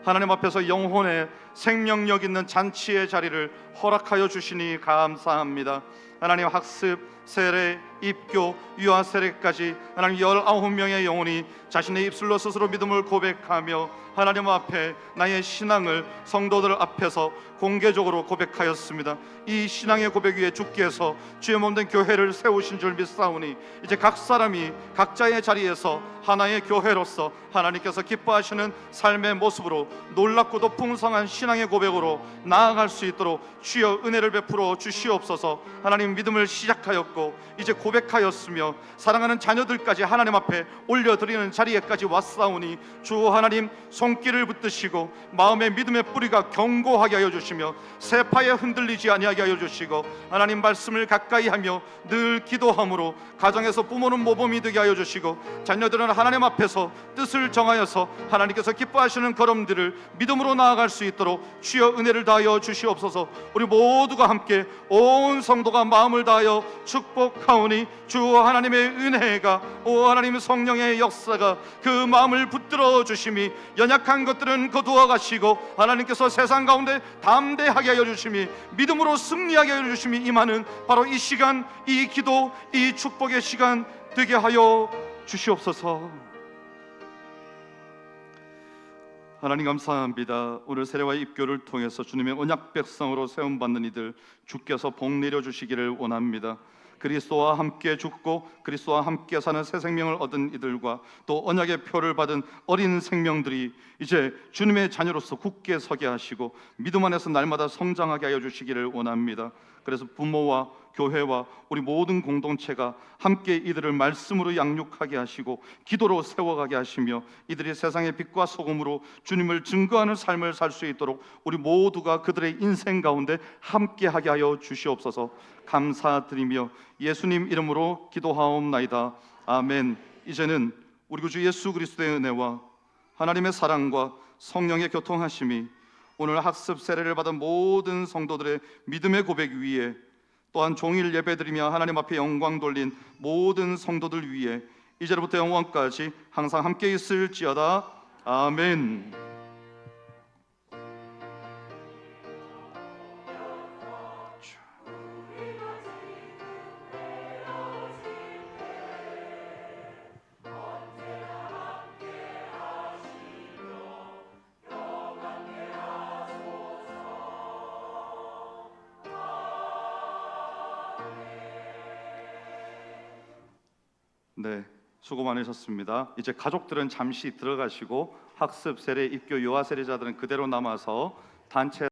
하나님 앞에서 영혼의 생명력 있는 잔치의 자리를 허락하여 주시니 감사합니다. 하나님, 학습, 세례, 입교, 유아 세례까지 하나님 19명의 영혼이 자신의 입술로 스스로 믿음을 고백하며 하나님 앞에 나의 신앙을 성도들 앞에서 공개적으로 고백하였습니다. 이 신앙의 고백 위에 주께서 주의 몸된 교회를 세우신 줄 믿사오니 이제 각 사람이 각자의 자리에서 하나의 교회로서 하나님께서 기뻐하시는 삶의 모습으로 놀랍고도 풍성한 신앙의 고백으로 나아갈 수 있도록 주여 은혜를 베풀어 주시옵소서. 하나님, 믿음을 시작하였고 이제 고백하였으며 사랑하는 자녀들까지 하나님 앞에 올려드리는 자리에까지 왔사오니 주 하나님 손길을 붙드시고 마음의 믿음의 뿌리가 견고하게 하여 주시며 세파에 흔들리지 아니하게 하여 주시고 하나님 말씀을 가까이 하며 늘 기도함으로 가정에서 부모는 모범이 되게 하여 주시고 자녀들은 하나님 앞에서 뜻을 정하여서 하나님께서 기뻐하시는 걸음들을 믿음으로 나아갈 수 있도록 주여 은혜를 다하여 주시옵소서. 우리 모두가 함께 온 성도가 마음을 다하여 축복하오니 주 하나님의 은혜가, 오 하나님 성령의 역사가 그 마음을 붙들어 주심이, 연약한 것들은 거두어 가시고 하나님께서 세상 가운데 담대하게 하여 주심이, 믿음으로 승리하게 하여 주심이 임하는 바로 이 시간, 이 기도, 이 축복의 시간 되게 하여 주시옵소서. 하나님 감사합니다. 오늘 세례와 입교를 통해서 주님의 언약 백성으로 세움받는 이들 주께서 복 내려 주시기를 원합니다. 그리스도와 함께 죽고 그리스도와 함께 사는 새 생명을 얻은 이들과 또 언약의 표를 받은 어린 생명들이 이제 주님의 자녀로서 굳게 서게 하시고 믿음 안에서 날마다 성장하게 하여 주시기를 원합니다. 그래서 부모와 교회와 우리 모든 공동체가 함께 이들을 말씀으로 양육하게 하시고 기도로 세워가게 하시며 이들이 세상의 빛과 소금으로 주님을 증거하는 삶을 살 수 있도록 우리 모두가 그들의 인생 가운데 함께하게 하여 주시옵소서. 감사드리며 예수님 이름으로 기도하옵나이다. 아멘. 이제는 우리 구주 예수 그리스도의 은혜와 하나님의 사랑과 성령의 교통하심이 오늘 학습 세례를 받은 모든 성도들의 믿음의 고백 위에, 또한 종일 예배드리며 하나님 앞에 영광 돌린 모든 성도들 위에 이제로부터 영원까지 항상 함께 있을지어다. 아멘. 네, 수고 많으셨습니다. 이제 가족들은 잠시 들어가시고 학습 세례, 입교, 유아 세례자들은 그대로 남아서 단체